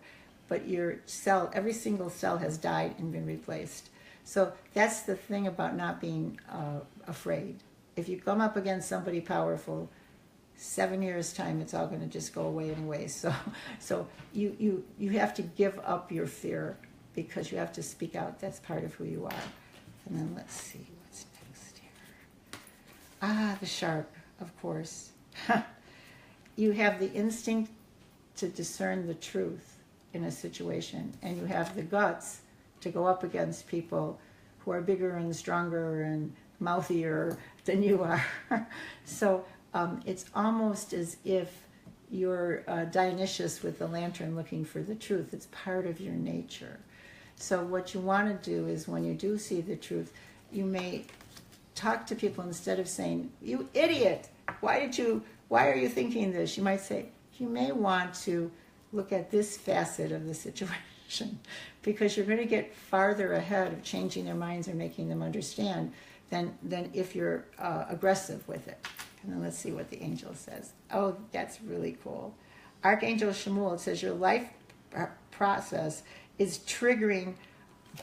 Speaker 2: but your cell, every single cell has died and been replaced. So that's the thing about not being afraid. If you come up against somebody powerful, 7 years' time, it's all going to just go away anyway. So you have to give up your fear, because you have to speak out. That's part of who you are. And then let's see what's next here. The shark, of course. You have the instinct to discern the truth in a situation, and you have the guts to go up against people who are bigger and stronger and mouthier than you are. So it's almost as if you're Dionysius with the lantern looking for the truth. It's part of your nature. So what you want to do is, when you do see the truth, you may talk to people instead of saying, "You idiot, why are you thinking this?" You might say, you may want to look at this facet of the situation, because you're going to get farther ahead of changing their minds or making them understand than if you're aggressive with it. And then let's see what the angel says. Oh, that's really cool. Archangel Shemuel, it says your life process is triggering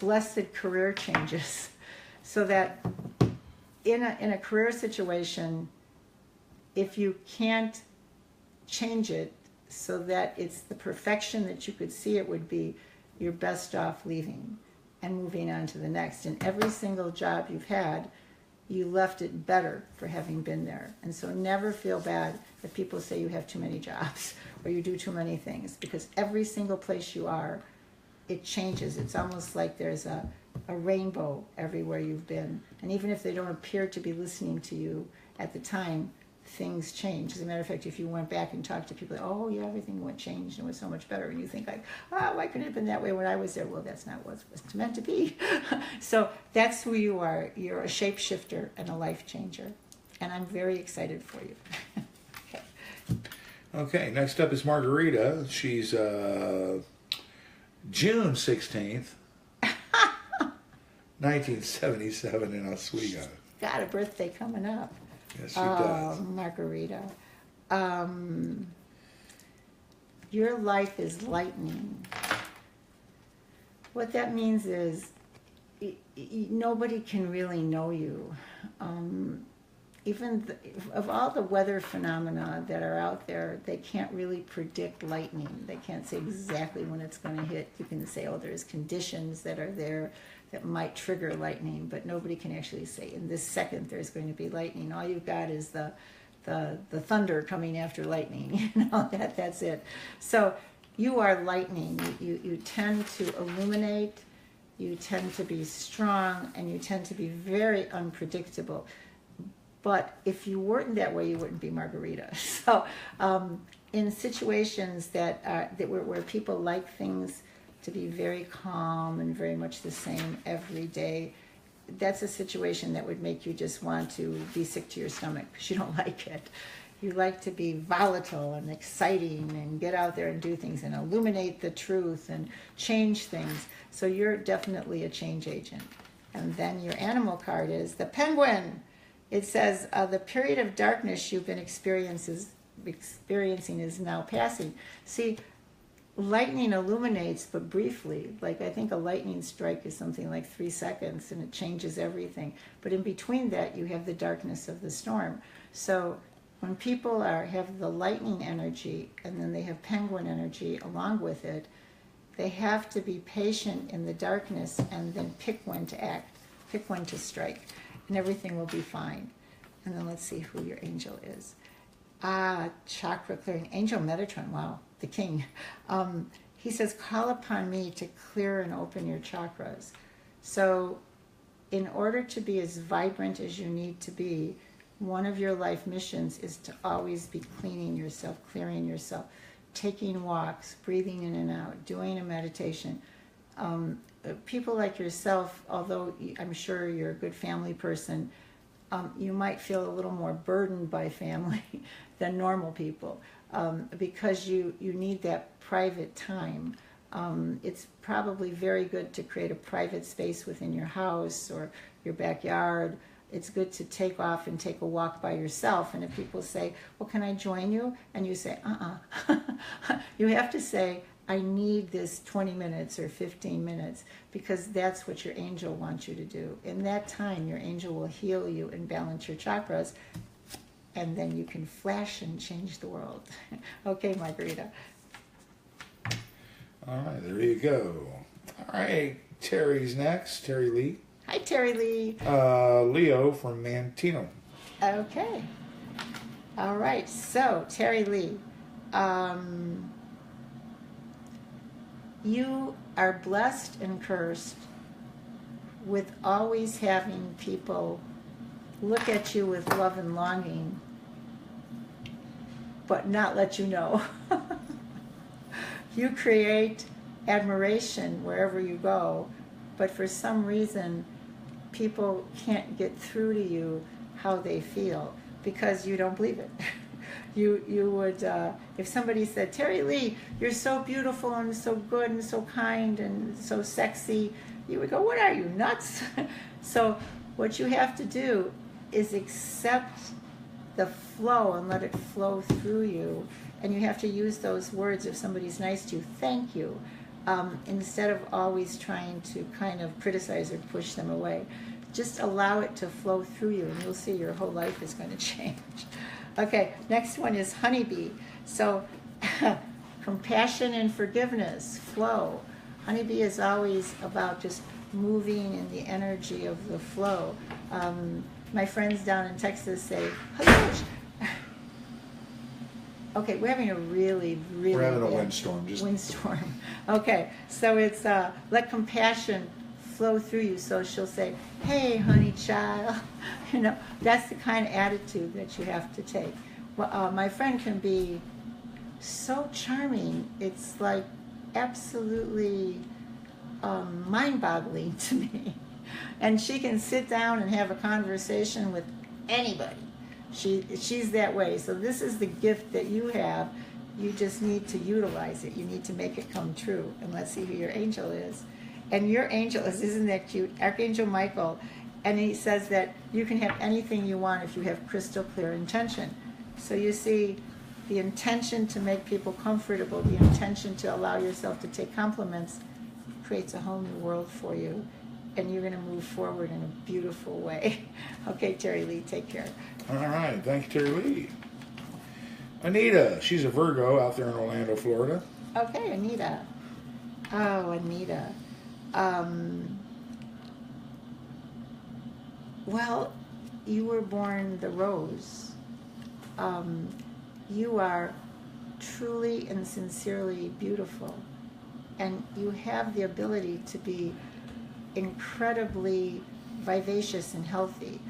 Speaker 2: blessed career changes. So that in a career situation, if you can't change it so that it's the perfection that you could see it would be, you're best off leaving and moving on to the next. And every single job you've had, you left it better for having been there. And so never feel bad if people say you have too many jobs or you do too many things, because every single place you are, it changes. It's almost like there's a rainbow everywhere you've been. And even if they don't appear to be listening to you at the time, things change. As a matter of fact, if you went back and talked to people, oh yeah, everything went changed and was so much better, and you think like, oh, why couldn't it have been that way when I was there? Well, that's not what it's meant to be. So that's who you are. You're a shapeshifter and a life changer. And I'm very excited for you. Okay.
Speaker 1: Okay, next up is Margarita. She's June 16th, 1977 in Oswego.
Speaker 2: Got a birthday coming up.
Speaker 1: Yes, she does.
Speaker 2: Margarita. Your life is lightning. What that means is nobody can really know you. Even of all the weather phenomena that are out there, they can't really predict lightning. They can't say exactly when it's going to hit. You can say, oh, there's conditions that are there that might trigger lightning, but nobody can actually say in this second there's going to be lightning. All you've got is the thunder coming after lightning. You know, that's it. So you are lightning. You tend to illuminate, you tend to be strong, and you tend to be very unpredictable. But if you weren't that way, you wouldn't be Margarita. So in situations where people like things to be very calm and very much the same every day, that's a situation that would make you just want to be sick to your stomach because you don't like it. You like to be volatile and exciting and get out there and do things and illuminate the truth and change things. So you're definitely a change agent. And then your animal card is the penguin. It says, the period of darkness you've been experiencing is now passing. See, lightning illuminates, but briefly. Like, I think a lightning strike is something like 3 seconds, and it changes everything. But in between that, you have the darkness of the storm. So when people have the lightning energy, and then they have penguin energy along with it, they have to be patient in the darkness and then pick when to act, pick when to strike, and everything will be fine. And then let's see who your angel is. Chakra clearing. Angel Metatron, wow, the king. He says, call upon me to clear and open your chakras. So in order to be as vibrant as you need to be, one of your life missions is to always be cleaning yourself, clearing yourself, taking walks, breathing in and out, doing a meditation. People like yourself, although I'm sure you're a good family person, you might feel a little more burdened by family than normal people because you need that private time. It's probably very good to create a private space within your house or your backyard. It's good to take off and take a walk by yourself. And if people say, well, can I join you? And you say, you have to say, I need this 20 minutes or 15 minutes because that's what your angel wants you to do. In that time, your angel will heal you and balance your chakras, and then you can flash and change the world. Okay, Margarita.
Speaker 1: All right, there you go. All right, Terry's next. Terry Lee.
Speaker 2: Hi, Terry Lee.
Speaker 1: Leo from Mantino.
Speaker 2: Okay. All right, so Terry Lee. You are blessed and cursed with always having people look at you with love and longing, but not let you know. You create admiration wherever you go, but for some reason, people can't get through to you how they feel because you don't believe it. You would, if somebody said, Terry Lee, you're so beautiful and so good and so kind and so sexy, you would go, what are you, nuts? So what you have to do is accept the flow and let it flow through you. And you have to use those words if somebody's nice to you. Thank you. Instead of always trying to kind of criticize or push them away. Just allow it to flow through you, and you'll see your whole life is going to change. Okay, next one is honeybee. So compassion and forgiveness, flow. Honeybee is always about just moving in the energy of the flow. My friends down in Texas say, hello. Okay, we're having a really
Speaker 1: We're having a
Speaker 2: bad
Speaker 1: windstorm.
Speaker 2: windstorm. Okay, so it's let compassion flow through you. So she'll say, hey, honey child. You know, that's the kind of attitude that you have to take. Well, my friend can be so charming. It's like absolutely mind-boggling to me. And she can sit down and have a conversation with anybody. She's that way. So this is the gift that you have. You just need to utilize it. You need to make it come true. And let's see who your angel is. And your angel is, isn't that cute? Archangel Michael. And he says that you can have anything you want if you have crystal clear intention. So you see, the intention to make people comfortable, the intention to allow yourself to take compliments creates a whole new world for you. And you're going to move forward in a beautiful way. Okay, Terry Lee, take care.
Speaker 1: All right. Thank you, Terry Lee. Anita. She's a Virgo out there in Orlando, Florida.
Speaker 2: Okay, Anita. Oh, Anita. Well, you were born the rose. You are truly and sincerely beautiful. And you have the ability to be incredibly vivacious and healthy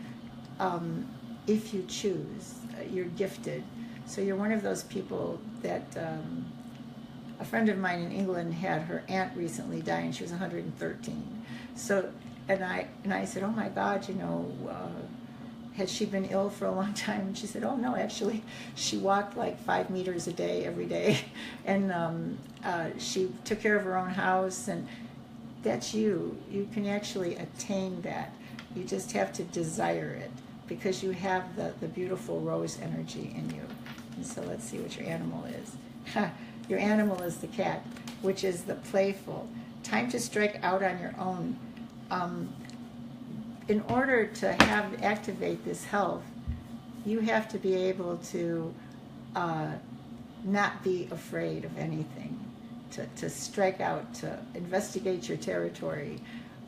Speaker 2: if you choose. You're gifted. So you're one of those people that a friend of mine in England had her aunt recently die, and she was 113. So, and I said, oh my God, you know, has she been ill for a long time? And she said, oh no, actually, she walked like 5 meters a day every day, and she took care of her own house, and that's you. You can actually attain that. You just have to desire it, because you have the beautiful rose energy in you. And so let's see what your animal is. Your animal is the cat, which is the playful. Time to strike out on your own. In order to activate this health, you have to be able to not be afraid of anything, to strike out, to investigate your territory.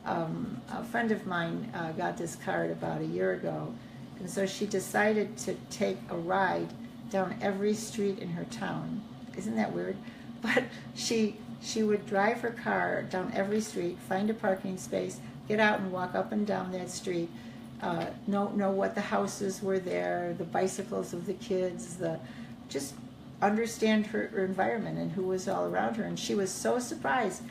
Speaker 2: A friend of mine got this card about a year ago, and so she decided to take a ride down every street in her town. Isn't that weird? But she would drive her car down every street, find a parking space, get out and walk up and down that street, know what the houses were there, the bicycles of the kids, just understand her environment and who was all around her. And she was so surprised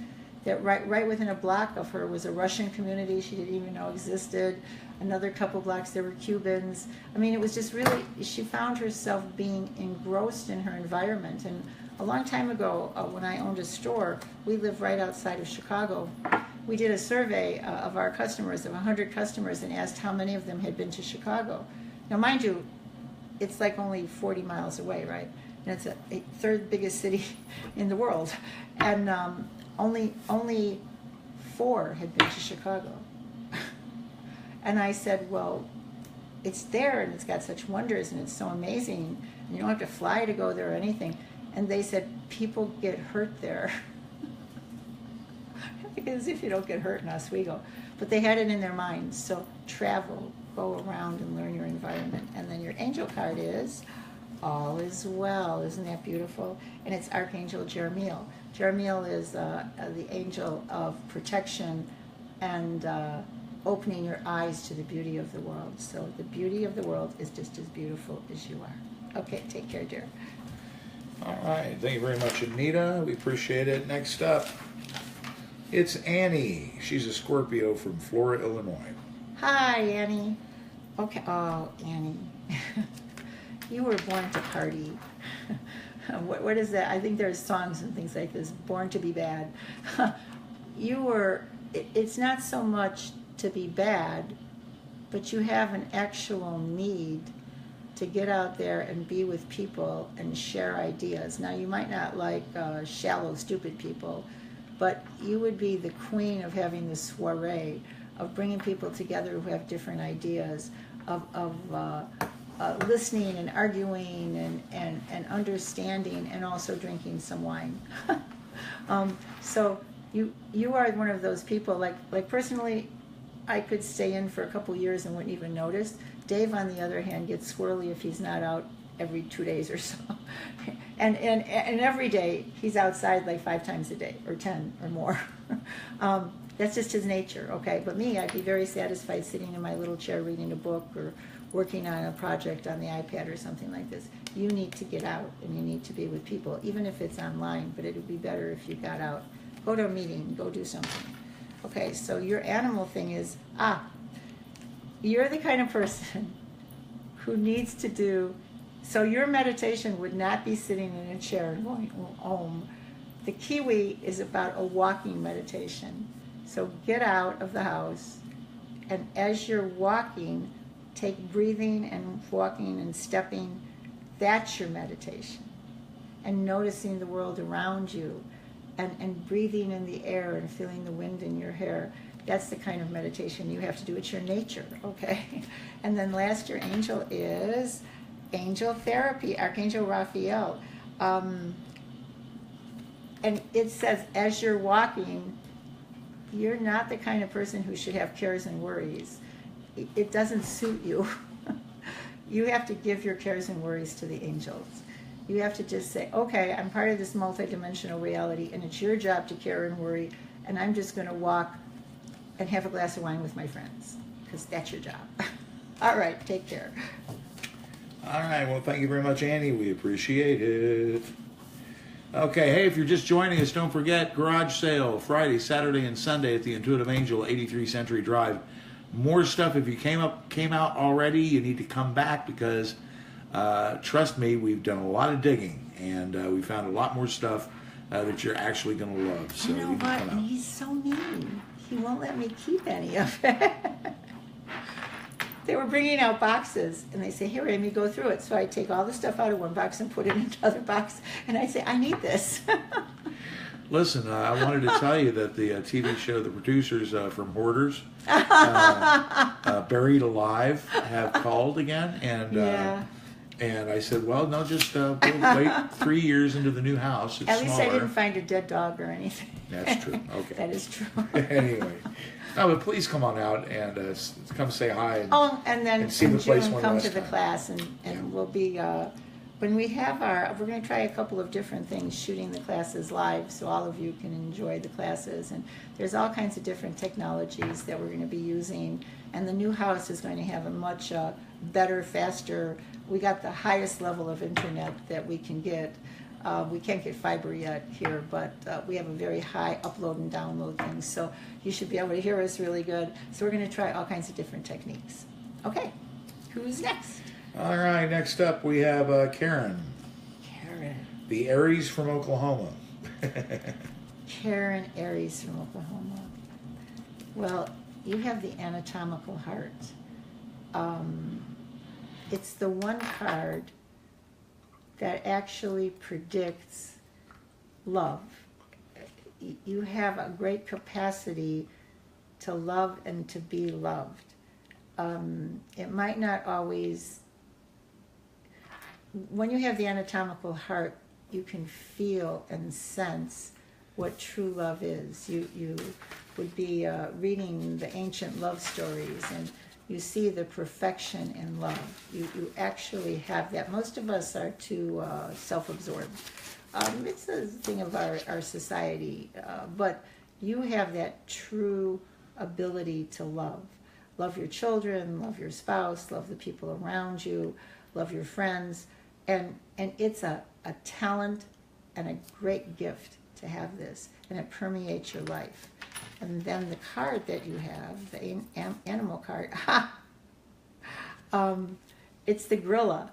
Speaker 2: that right within a block of her was a Russian community she didn't even know existed. Another couple blocks there were Cubans. I mean, it was just really, she found herself being engrossed in her environment. And a long time ago, when I owned a store, we lived right outside of Chicago. We did a survey of our customers, of 100 customers, and asked how many of them had been to Chicago. Now, mind you, it's like only 40 miles away, right? And it's the third biggest city in the world. And only 4 had been to Chicago. And I said, well, it's there, and it's got such wonders, and it's so amazing, and you don't have to fly to go there or anything. And they said, people get hurt there. As if you don't get hurt in Oswego. But they had it in their minds. So travel, go around and learn your environment. And then your angel card is all is well. Isn't that beautiful? And it's Archangel Jeremiel. Jeremiel is the angel of protection and opening your eyes to the beauty of the world. So the beauty of the world is just as beautiful as you are. Okay, take care, dear.
Speaker 1: All right. Thank you very much, Anita. We appreciate it. Next up, it's Annie. She's a Scorpio from Flora, Illinois.
Speaker 2: Hi, Annie. Okay. Oh, Annie. You were born to party. What is that? I think there's songs and things like this. Born to be bad. It's not so much to be bad, but you have an actual need to get out there and be with people and share ideas. Now, you might not like shallow, stupid people, but you would be the queen of having this soiree, of bringing people together who have different ideas, of listening and arguing and understanding, and also drinking some wine. So you are one of those people, like personally, I could stay in for a couple years and wouldn't even notice. Dave, on the other hand, gets swirly if he's not out every 2 days or so. and every day he's outside like 5 times a day, or 10 or more. That's just his nature, okay? But me, I'd be very satisfied sitting in my little chair reading a book or working on a project on the iPad or something like this. You need to get out and you need to be with people, even if it's online, but it would be better if you got out. Go to a meeting, go do something. Okay, so your animal thing is, you're the kind of person who needs to do, so your meditation would not be sitting in a chair and going home. The Kiwi is about a walking meditation. So get out of the house, and as you're walking, take breathing and walking and stepping. That's your meditation. And noticing the world around you, and breathing in the air and feeling the wind in your hair. That's the kind of meditation you have to do. It's your nature, okay? And then last, your angel is angel therapy, Archangel Raphael. And it says, as you're walking, you're not the kind of person who should have cares and worries. It doesn't suit you. You have to give your cares and worries to the angels. You have to just say, okay, I'm part of this multidimensional reality, and it's your job to care and worry, and I'm just going to walk and have a glass of wine with my friends, because that's your job. All right, take care.
Speaker 1: All right, well, thank you very much, Annie. We appreciate it. Okay, hey, if you're just joining us, don't forget, garage sale Friday, Saturday, and Sunday at the Intuitive Angel, 83 Century Drive. More stuff. If you came out already, you need to come back, because trust me, we've done a lot of digging, and we found a lot more stuff that you're actually going to love. So
Speaker 2: you know what? And he's so mean. He won't let me keep any of it. They were bringing out boxes, and they say, here, Amy, go through it. So I take all the stuff out of one box and put it in another box, and I say, I need this.
Speaker 1: Listen, I wanted to tell you that the TV show, the producers from Hoarders, Buried Alive, have called again, and
Speaker 2: yeah.
Speaker 1: And I said, well, no, just we'll wait 3 years into the new house. It's
Speaker 2: At least
Speaker 1: smaller.
Speaker 2: I didn't find a dead dog or anything.
Speaker 1: That's true. Okay.
Speaker 2: That is true.
Speaker 1: Anyway, no, but please come on out and come say hi.
Speaker 2: And then
Speaker 1: see
Speaker 2: in
Speaker 1: the place
Speaker 2: June,
Speaker 1: one
Speaker 2: come
Speaker 1: last
Speaker 2: to the
Speaker 1: time.
Speaker 2: class, and we'll be, when we have we're going to try a couple of different things, shooting the classes live so all of you can enjoy the classes. And there's all kinds of different technologies that we're going to be using. And the new house is going to have a much better, faster, we got the highest level of internet that we can get. We can't get fiber yet here, but we have a very high upload and download thing, so you should be able to hear us really good. So we're going to try all kinds of different techniques. Okay, who's next?
Speaker 1: All right, next up we have Karen.
Speaker 2: Karen.
Speaker 1: The Aries from Oklahoma.
Speaker 2: Karen Aries from Oklahoma. Well, you have the anatomical heart. It's the one card that actually predicts love. You have a great capacity to love and to be loved. It might not always, when you have the anatomical heart, you can feel and sense what true love is. You would be reading the ancient love stories, and you see the perfection in love. You actually have that. Most of us are too self-absorbed. It's a thing of our society, but you have that true ability to love. Love your children, love your spouse, love the people around you, love your friends, and it's a talent and a great gift to have this, and it permeates your life. And then the card that you have, the animal card, it's the gorilla.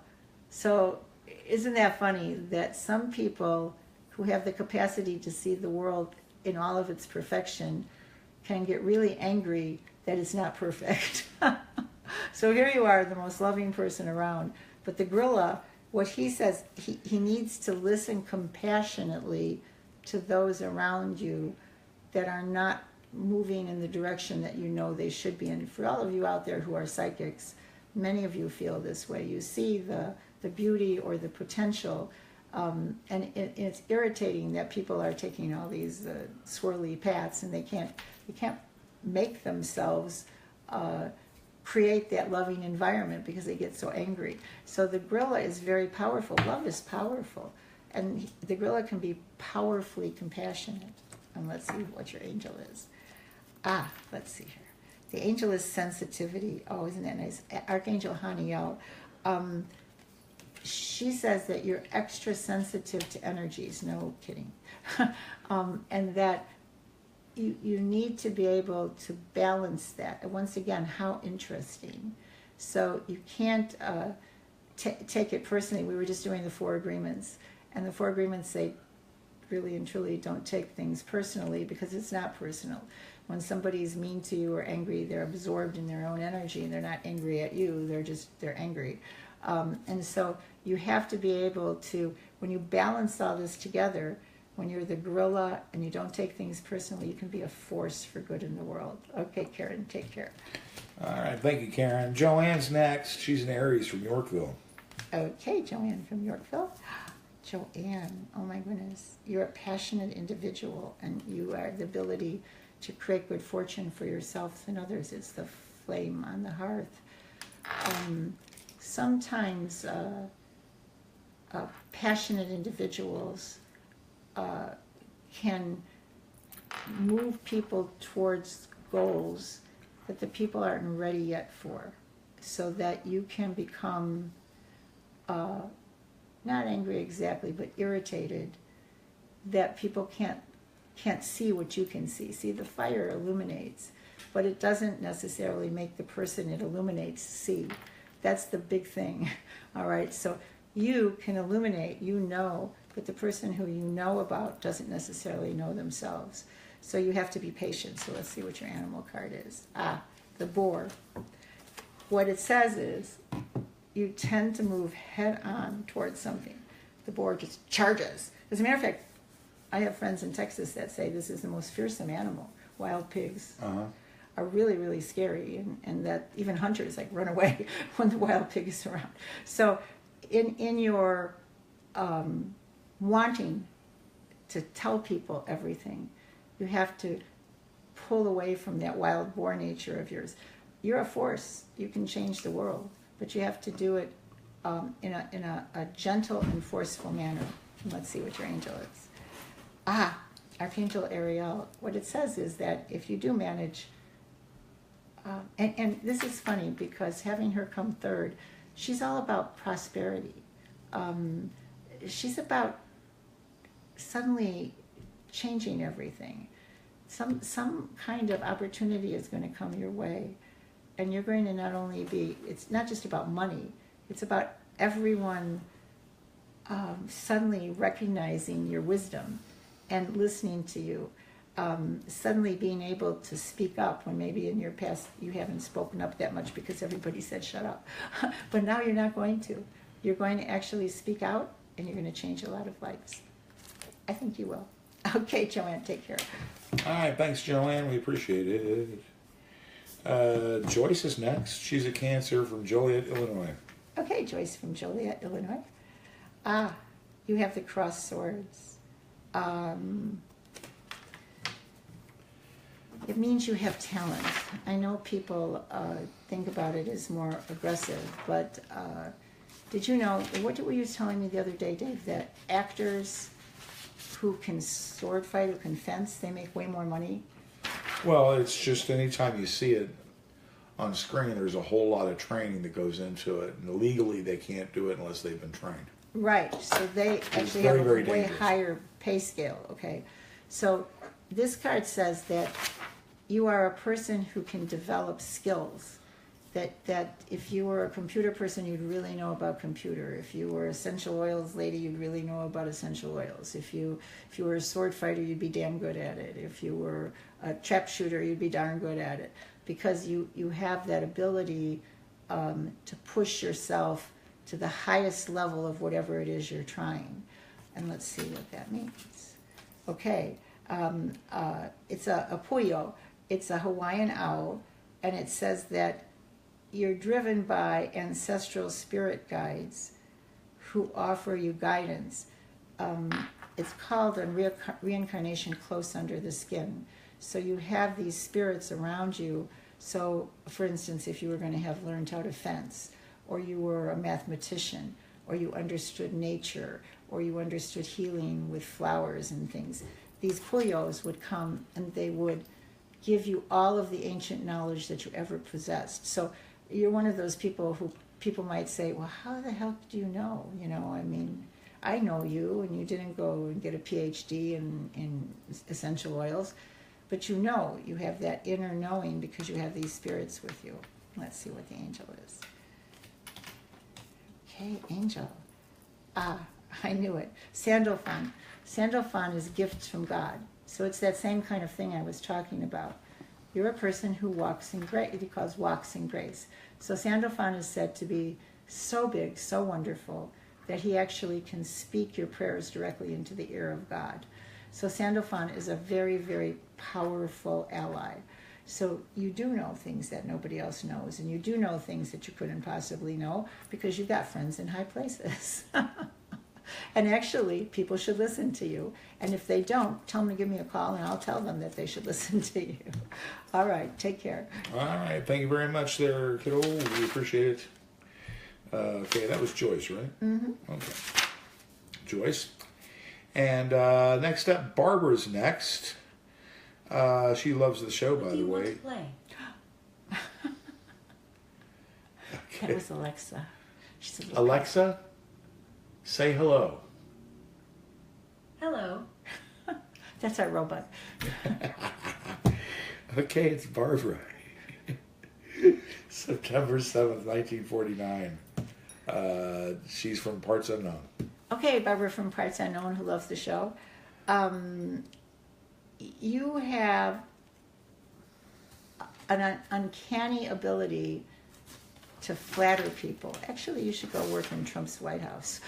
Speaker 2: So isn't that funny that some people who have the capacity to see the world in all of its perfection can get really angry that it's not perfect? So here you are, the most loving person around, But the gorilla, what he says, he needs to listen compassionately to those around you that are not moving in the direction that you know they should be. And for all of you out there who are psychics, many of you feel this way. You see the beauty or the potential, and it's irritating that people are taking all these swirly paths and they can't make themselves create that loving environment because they get so angry. So the gorilla is very powerful. Love is powerful. And the gorilla can be powerfully compassionate. And let's see what your angel is. Let's see here. The angel is sensitivity. Oh, isn't that nice? Archangel Haniel. She says that you're extra sensitive to energies. No kidding. And that you need to be able to balance that. And once again, how interesting. So you can't take it personally. We were just doing the 4 agreements. And the 4 agreements say, really and truly, don't take things personally because it's not personal. When somebody's mean to you or angry, they're absorbed in their own energy and they're not angry at you. They're angry. And so you have to be able to, when you balance all this together, when you're the gorilla and you don't take things personally, you can be a force for good in the world. Okay, Karen, take care.
Speaker 1: All right, thank you, Karen. Joanne's next. She's an Aries from Yorkville.
Speaker 2: Okay, Joanne from Yorkville. Joanne, oh my goodness, you're a passionate individual and you are the ability to create good fortune for yourself and others. It's the flame on the hearth. Sometimes passionate individuals can move people towards goals that the people aren't ready yet for, so that you can become not angry exactly, but irritated that people can't see what you can see. See, the fire illuminates, but it doesn't necessarily make the person it illuminates see. That's the big thing. All right, so you can illuminate, you know, but the person who you know about doesn't necessarily know themselves. So you have to be patient. So let's see what your animal card is. The boar. What it says is, you tend to move head on towards something. The boar just charges. As a matter of fact, I have friends in Texas that say this is the most fearsome animal. Wild pigs are really, really scary, and that even hunters like run away when the wild pig is around. So in your wanting to tell people everything, you have to pull away from that wild boar nature of yours. You're a force. You can change the world, but you have to do it in a gentle and forceful manner. And let's see what your angel is. Archangel Ariel. What it says is that if you do manage, and this is funny because having her come third, she's all about prosperity. She's about suddenly changing everything. Some kind of opportunity is going to come your way, and you're going to not only be, it's not just about money, it's about everyone suddenly recognizing your wisdom and listening to you, suddenly being able to speak up when maybe in your past you haven't spoken up that much because everybody said shut up. But now you're not going to. You're going to actually speak out, and you're going to change a lot of lives. I think you will. Okay, Joanne, take care.
Speaker 1: All right, thanks, Joanne. We appreciate it. Joyce is next. She's a Cancer from Joliet, Illinois.
Speaker 2: Okay, Joyce from Joliet, Illinois. You have the crossed swords. It means you have talent. I know people think about it as more aggressive, but did you know, what were you telling me the other day, Dave, that actors who can sword fight, who can fence, they make way more money?
Speaker 1: Well, it's just anytime you see it on screen, there's a whole lot of training that goes into it. And legally, they can't do it unless they've been trained.
Speaker 2: Right. So they actually
Speaker 1: very,
Speaker 2: have a
Speaker 1: very
Speaker 2: way
Speaker 1: dangerous.
Speaker 2: higher pay scale. Okay. So this card says that you are a person who can develop skills. That if you were a computer person, you'd really know about computer. If you were essential oils lady, you'd really know about essential oils. If you were a sword fighter, you'd be damn good at it. If you were a trap shooter, you'd be darn good at it. Because you have that ability to push yourself to the highest level of whatever it is you're trying. And let's see what that means. Okay, it's a puyo. It's a Hawaiian owl, and it says that you're driven by ancestral spirit guides who offer you guidance. It's called a reincarnation close under the skin. So you have these spirits around you. So, for instance, if you were going to have learned how to fence, or you were a mathematician, or you understood nature, or you understood healing with flowers and things, these puyos would come and they would give you all of the ancient knowledge that you ever possessed. So you're one of those people who people might say, well, how the hell do you know? You know, I mean, I know you, and you didn't go and get a PhD in essential oils, but you have that inner knowing because you have these spirits with you. Let's see what the angel is. Okay, angel. Ah, I knew it. Sandalphon. Sandalphon is gifts from God. So it's that same kind of thing I was talking about. You're a person who walks in grace. He calls walks in grace. So Sandalphon is said to be so big, so wonderful, that he actually can speak your prayers directly into the ear of God. So Sandalphon is a very, very powerful ally. So you do know things that nobody else knows, and you do know things that you couldn't possibly know because you've got friends in high places. And actually, people should listen to you. And if they don't, tell them to give me a call, and I'll tell them that they should listen to you. All right, take care.
Speaker 1: All right, thank you very much there, kiddo. We appreciate it. Okay, that was Joyce, right?
Speaker 2: Mm-hmm.
Speaker 1: Okay. Joyce. And next up, Barbara's next. She loves the show, by the way.
Speaker 3: What do you want to play?
Speaker 1: Okay.
Speaker 2: That was Alexa. She said,
Speaker 1: Alexa, say hello.
Speaker 3: Hello.
Speaker 2: That's our robot.
Speaker 1: Okay, it's Barbara. September 7th, 1949. She's from Parts Unknown.
Speaker 2: Okay, Barbara from Parts Unknown, who loves the show. You have an uncanny ability to flatter people. Actually, you should go work in Trump's White House.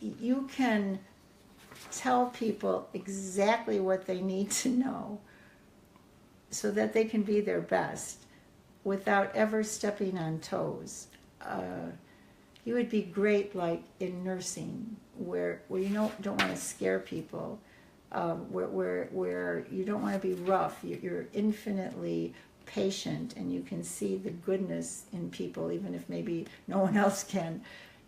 Speaker 2: You can tell people exactly what they need to know so that they can be their best without ever stepping on toes. You would be great, like in nursing, where you don't want to scare people, where you don't want to be rough. You're infinitely patient, and you can see the goodness in people, even if maybe no one else can.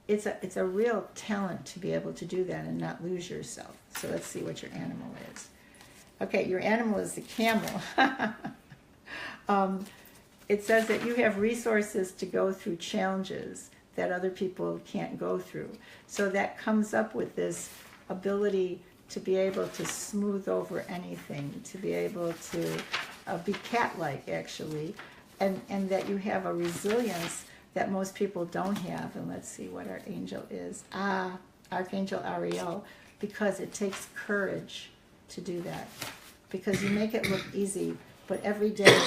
Speaker 2: It's a real talent to be able to do that and not lose yourself. So let's see what your animal is. Okay, your animal is the camel. It says that you have resources to go through challenges that other people can't go through. So that comes up with this ability to be able to smooth over anything, to be able to be cat-like, actually, and that you have a resilience that most people don't have. And let's see what our angel is. Archangel Ariel, because it takes courage to do that. Because you make it look easy, but every day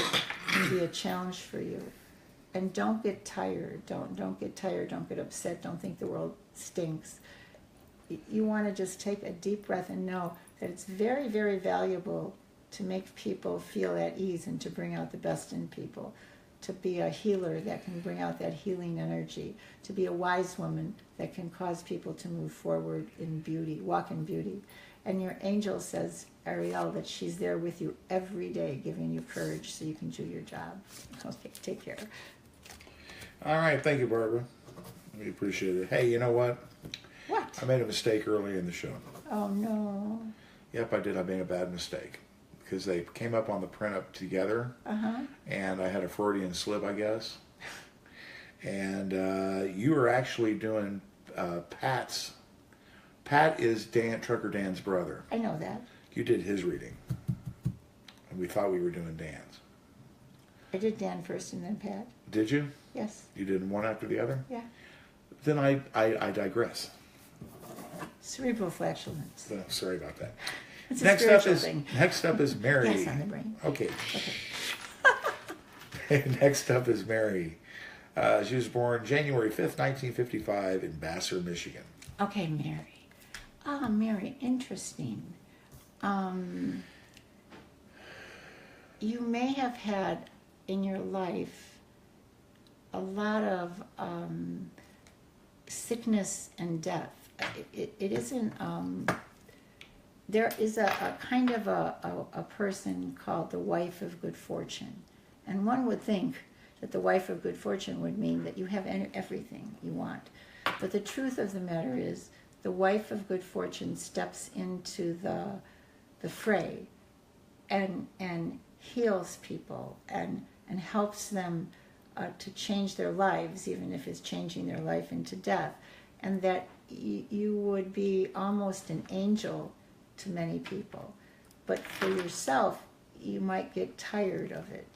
Speaker 2: can be a challenge for you. And don't get tired. Don't get tired. Don't get upset. Don't think the world stinks. You want to just take a deep breath and know that it's very, very valuable to make people feel at ease and to bring out the best in people. To be a healer that can bring out that healing energy. To be a wise woman that can cause people to move forward in beauty, walk in beauty. And your angel says, Ariel, that she's there with you every day, giving you courage so you can do your job. Okay, take care.
Speaker 1: All right, thank you, Barbara. We appreciate it. Hey, you know what?
Speaker 2: What?
Speaker 1: I made a mistake early in the show.
Speaker 2: Oh, no.
Speaker 1: Yep, I did. I made a bad mistake because they came up on the print up together, and I had a Freudian slip, I guess. And you were actually doing Pat's. Pat is Trucker Dan's brother.
Speaker 2: I know that.
Speaker 1: You did his reading, and we thought we were doing Dan's.
Speaker 2: I did Dan first and then Pat.
Speaker 1: Did you?
Speaker 2: Yes.
Speaker 1: You did one after the other?
Speaker 2: Yeah.
Speaker 1: Then I digress.
Speaker 2: Cerebral flatulence.
Speaker 1: So, sorry about that.
Speaker 2: It's a
Speaker 1: Next
Speaker 2: spiritual thing.
Speaker 1: Next up is Mary.
Speaker 2: Yes, on the brain.
Speaker 1: Okay. Next up is Mary. She was born January 5th, 1955 in Vassar, Michigan.
Speaker 2: Okay, Mary. Ah, Mary, interesting. You may have had in your life a lot of sickness and death. It isn't, there is a kind of a person called the wife of good fortune. And one would think that the wife of good fortune would mean that you have everything you want. But the truth of the matter is, the wife of good fortune steps into the fray and heals people and helps them to change their lives, even if it's changing their life into death. And that you would be almost an angel to many people. But for yourself, you might get tired of it.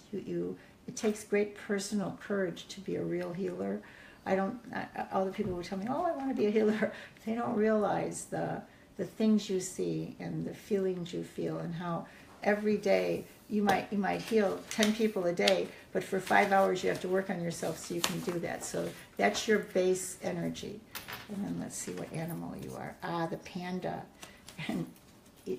Speaker 2: It takes great personal courage to be a real healer. All the people who tell me, oh, I want to be a healer, they don't realize the things you see and the feelings you feel, and how every day you might heal 10 people a day, but for 5 hours you have to work on yourself so you can do that. So that's your base energy. And then let's see what animal you are. Ah, the panda. And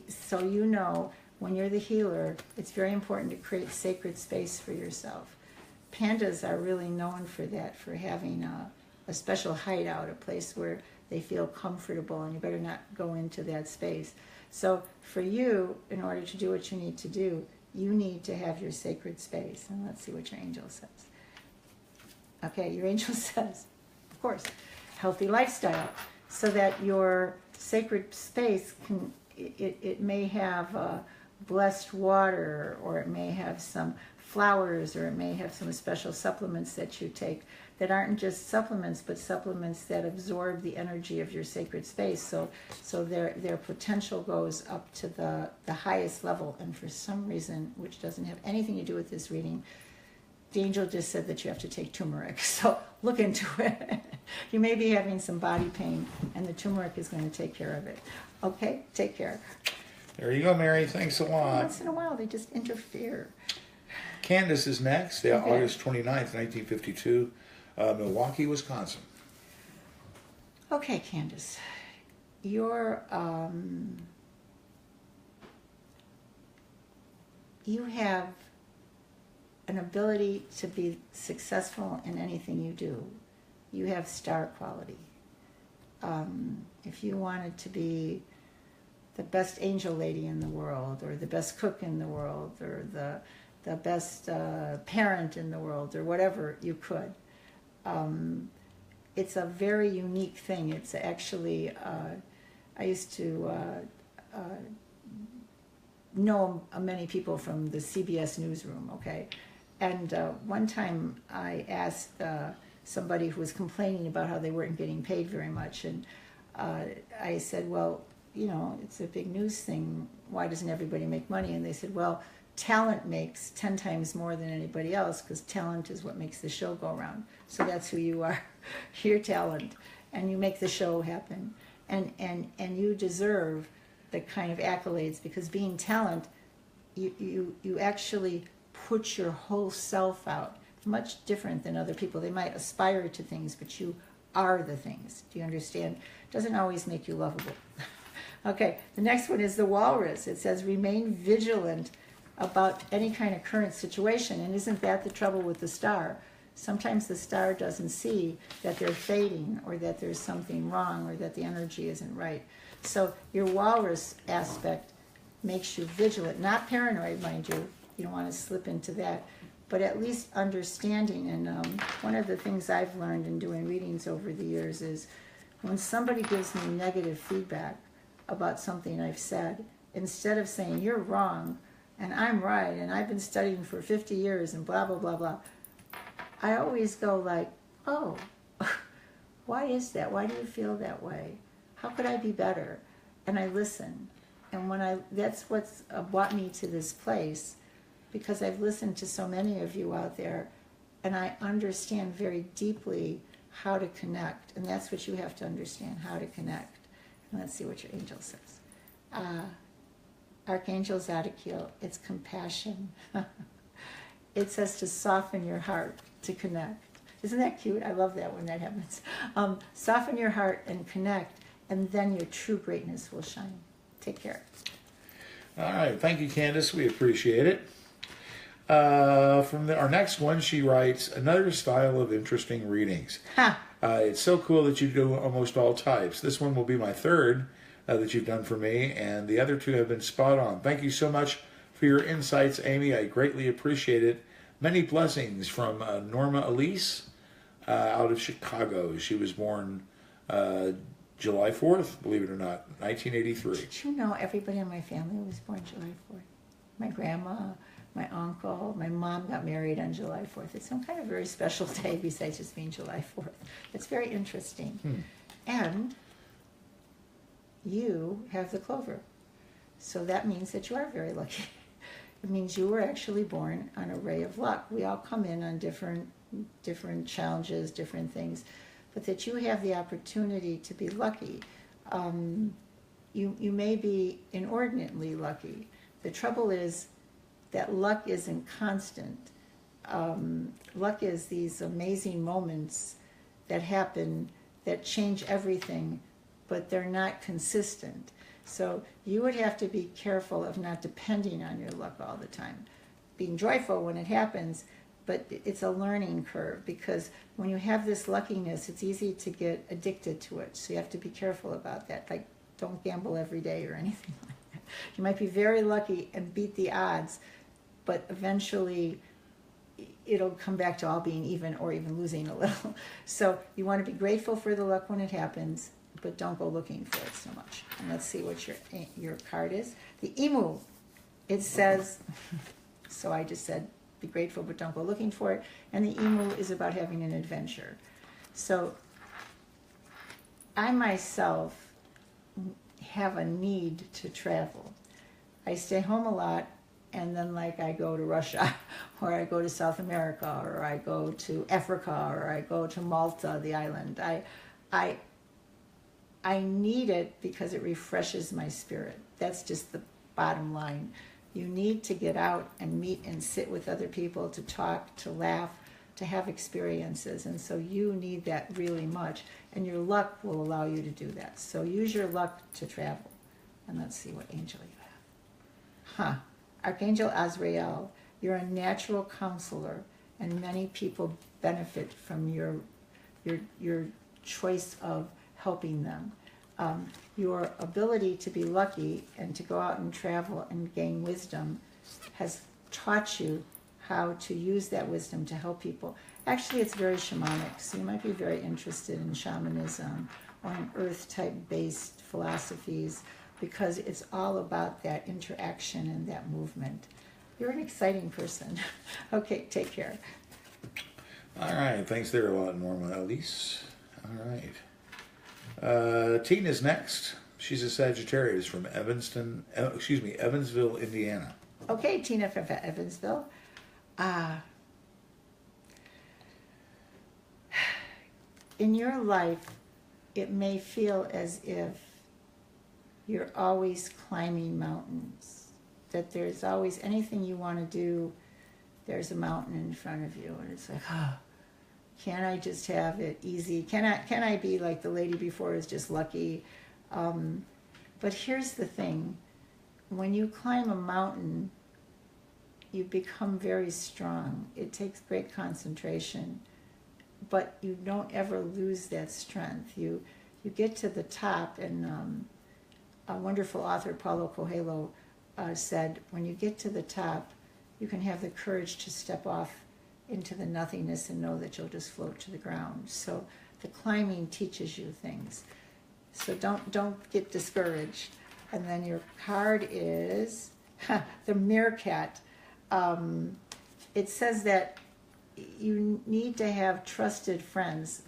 Speaker 2: so you know, when you're the healer, it's very important to create sacred space for yourself. Pandas are really known for that, for having a special hideout, a place where they feel comfortable, and you better not go into that space. So for you, in order to do what you need to do, you need to have your sacred space. And let's see what your angel says. Okay, your angel says, of course, healthy lifestyle, so that your sacred space can, it may have blessed water, or it may have some flowers, or it may have some special supplements that you take that aren't just supplements, but supplements that absorb the energy of your sacred space. So their potential goes up to the highest level. And for some reason, which doesn't have anything to do with this reading, the angel just said that you have to take turmeric. So look into it. You may be having some body pain, and the turmeric is going to take care of it. Okay, take care.
Speaker 1: There you go, Mary. Thanks a lot.
Speaker 2: Once in a while, they just interfere.
Speaker 1: Candace is next,
Speaker 2: Okay.
Speaker 1: August 29th, 1952, Milwaukee, Wisconsin.
Speaker 2: Okay, Candace, you have an ability to be successful in anything you do. You have star quality. If you wanted to be the best angel lady in the world, or the best cook in the world, or the best parent in the world, or whatever you could. It's a very unique thing. It's actually, I used to know many people from the CBS newsroom, okay? And one time I asked somebody who was complaining about how they weren't getting paid very much, and I said, well, you know, it's a big news thing. Why doesn't everybody make money? And they said, well, talent makes 10 times more than anybody else, because talent is what makes the show go around. So that's who you are. You're talent, and you make the show happen. And you deserve the kind of accolades, because being talent, you actually put your whole self out. Much different than other people. They might aspire to things, but you are the things. Do you understand? Doesn't always make you lovable. Okay, the next one is the walrus. It says, remain vigilant about any kind of current situation. And isn't that the trouble with the star? Sometimes the star doesn't see that they're fading, or that there's something wrong, or that the energy isn't right. So your walrus aspect makes you vigilant, not paranoid, mind you. You don't want to slip into that, but at least understanding. And one of the things I've learned in doing readings over the years is, when somebody gives me negative feedback about something I've said, instead of saying, you're wrong, and I'm right, and I've been studying for 50 years, and blah, blah, blah, blah, I always go like, oh, why is that? Why do you feel that way? How could I be better? And I listen. And that's what's brought me to this place, because I've listened to so many of you out there, and I understand very deeply how to connect. And that's what you have to understand, how to connect. And let's see what your angel says. Archangel Zadkiel, it's compassion. It says to soften your heart, to connect. Isn't that cute? I love that when that happens. Soften your heart and connect, and then your true greatness will shine. Take care.
Speaker 1: All right. Thank you, Candace. We appreciate it. Our next one, she writes, another style of interesting readings.
Speaker 2: Ha!
Speaker 1: It's so cool that you do almost all types. This one will be my third that you've done for me, and the other two have been spot on. Thank you so much for your insights, Amy. I greatly appreciate it. Many blessings from Norma Elise out of Chicago. She was born July 4th, believe it or not, 1983.
Speaker 2: Did you know everybody in my family was born July 4th? My grandma, my uncle, my mom got married on July 4th. It's some kind of very special day besides just being July 4th. It's very interesting. And you have the clover. So that means that you are very lucky. It means you were actually born on a ray of luck. We all come in on different challenges, different things, but that you have the opportunity to be lucky. You may be inordinately lucky. The trouble is that luck isn't constant. Luck is these amazing moments that happen that change everything, but they're not consistent. So you would have to be careful of not depending on your luck all the time. Being joyful when it happens, but it's a learning curve, because when you have this luckiness, it's easy to get addicted to it. So you have to be careful about that. Like, don't gamble every day or anything like that. You might be very lucky and beat the odds, but eventually it'll come back to all being even or even losing a little. So you want to be grateful for the luck when it happens, but don't go looking for it so much. And let's see what your card is. The emu, it says, so I just said, be grateful, but don't go looking for it. And the emu is about having an adventure. So I myself have a need to travel. I stay home a lot, and then like I go to Russia, or I go to South America, or I go to Africa, or I go to Malta, the island. I need it because it refreshes my spirit. That's just the bottom line. You need to get out and meet and sit with other people, to talk, to laugh, to have experiences. And so you need that really much. And your luck will allow you to do that. So use your luck to travel. And let's see what angel you have. Archangel Azrael, you're a natural counselor, and many people benefit from your choice of helping them. Your ability to be lucky and to go out and travel and gain wisdom has taught you how to use that wisdom to help people. Actually, it's very shamanic, so you might be very interested in shamanism or in earth-type based philosophies, because it's all about that interaction and that movement. You're an exciting person. Okay, take care.
Speaker 1: All right. Thanks there a lot, Norma Elise. All right. Tina's next. She's a Sagittarius from Evansville, Indiana.
Speaker 2: Okay, Tina from Evansville. In your life, it may feel as if you're always climbing mountains, that there's always anything you want to do, there's a mountain in front of you, and it's like, can I just have it easy? Can I be like the lady before, is just lucky? But here's the thing. When you climb a mountain, you become very strong. It takes great concentration, but you don't ever lose that strength. You get to the top, and a wonderful author, Paulo Coelho, said, when you get to the top, you can have the courage to step off into the nothingness and know that you'll just float to the ground. So the climbing teaches you things. So don't get discouraged. And then your card is the meerkat. It says that you need to have trusted friends.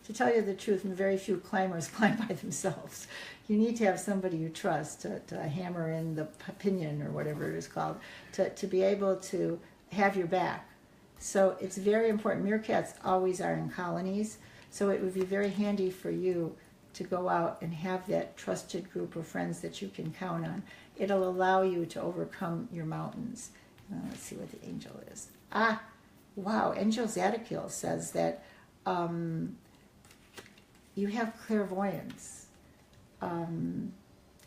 Speaker 2: To tell you the truth, very few climbers climb by themselves. You need to have somebody you trust to hammer in the pinion, or whatever it is called, to be able to have your back. So it's very important. Meerkats always are in colonies, so it would be very handy for you to go out and have that trusted group of friends that you can count on. It'll allow you to overcome your mountains. Let's see what the angel is. wow, Angel Zadkiel says that you have clairvoyance.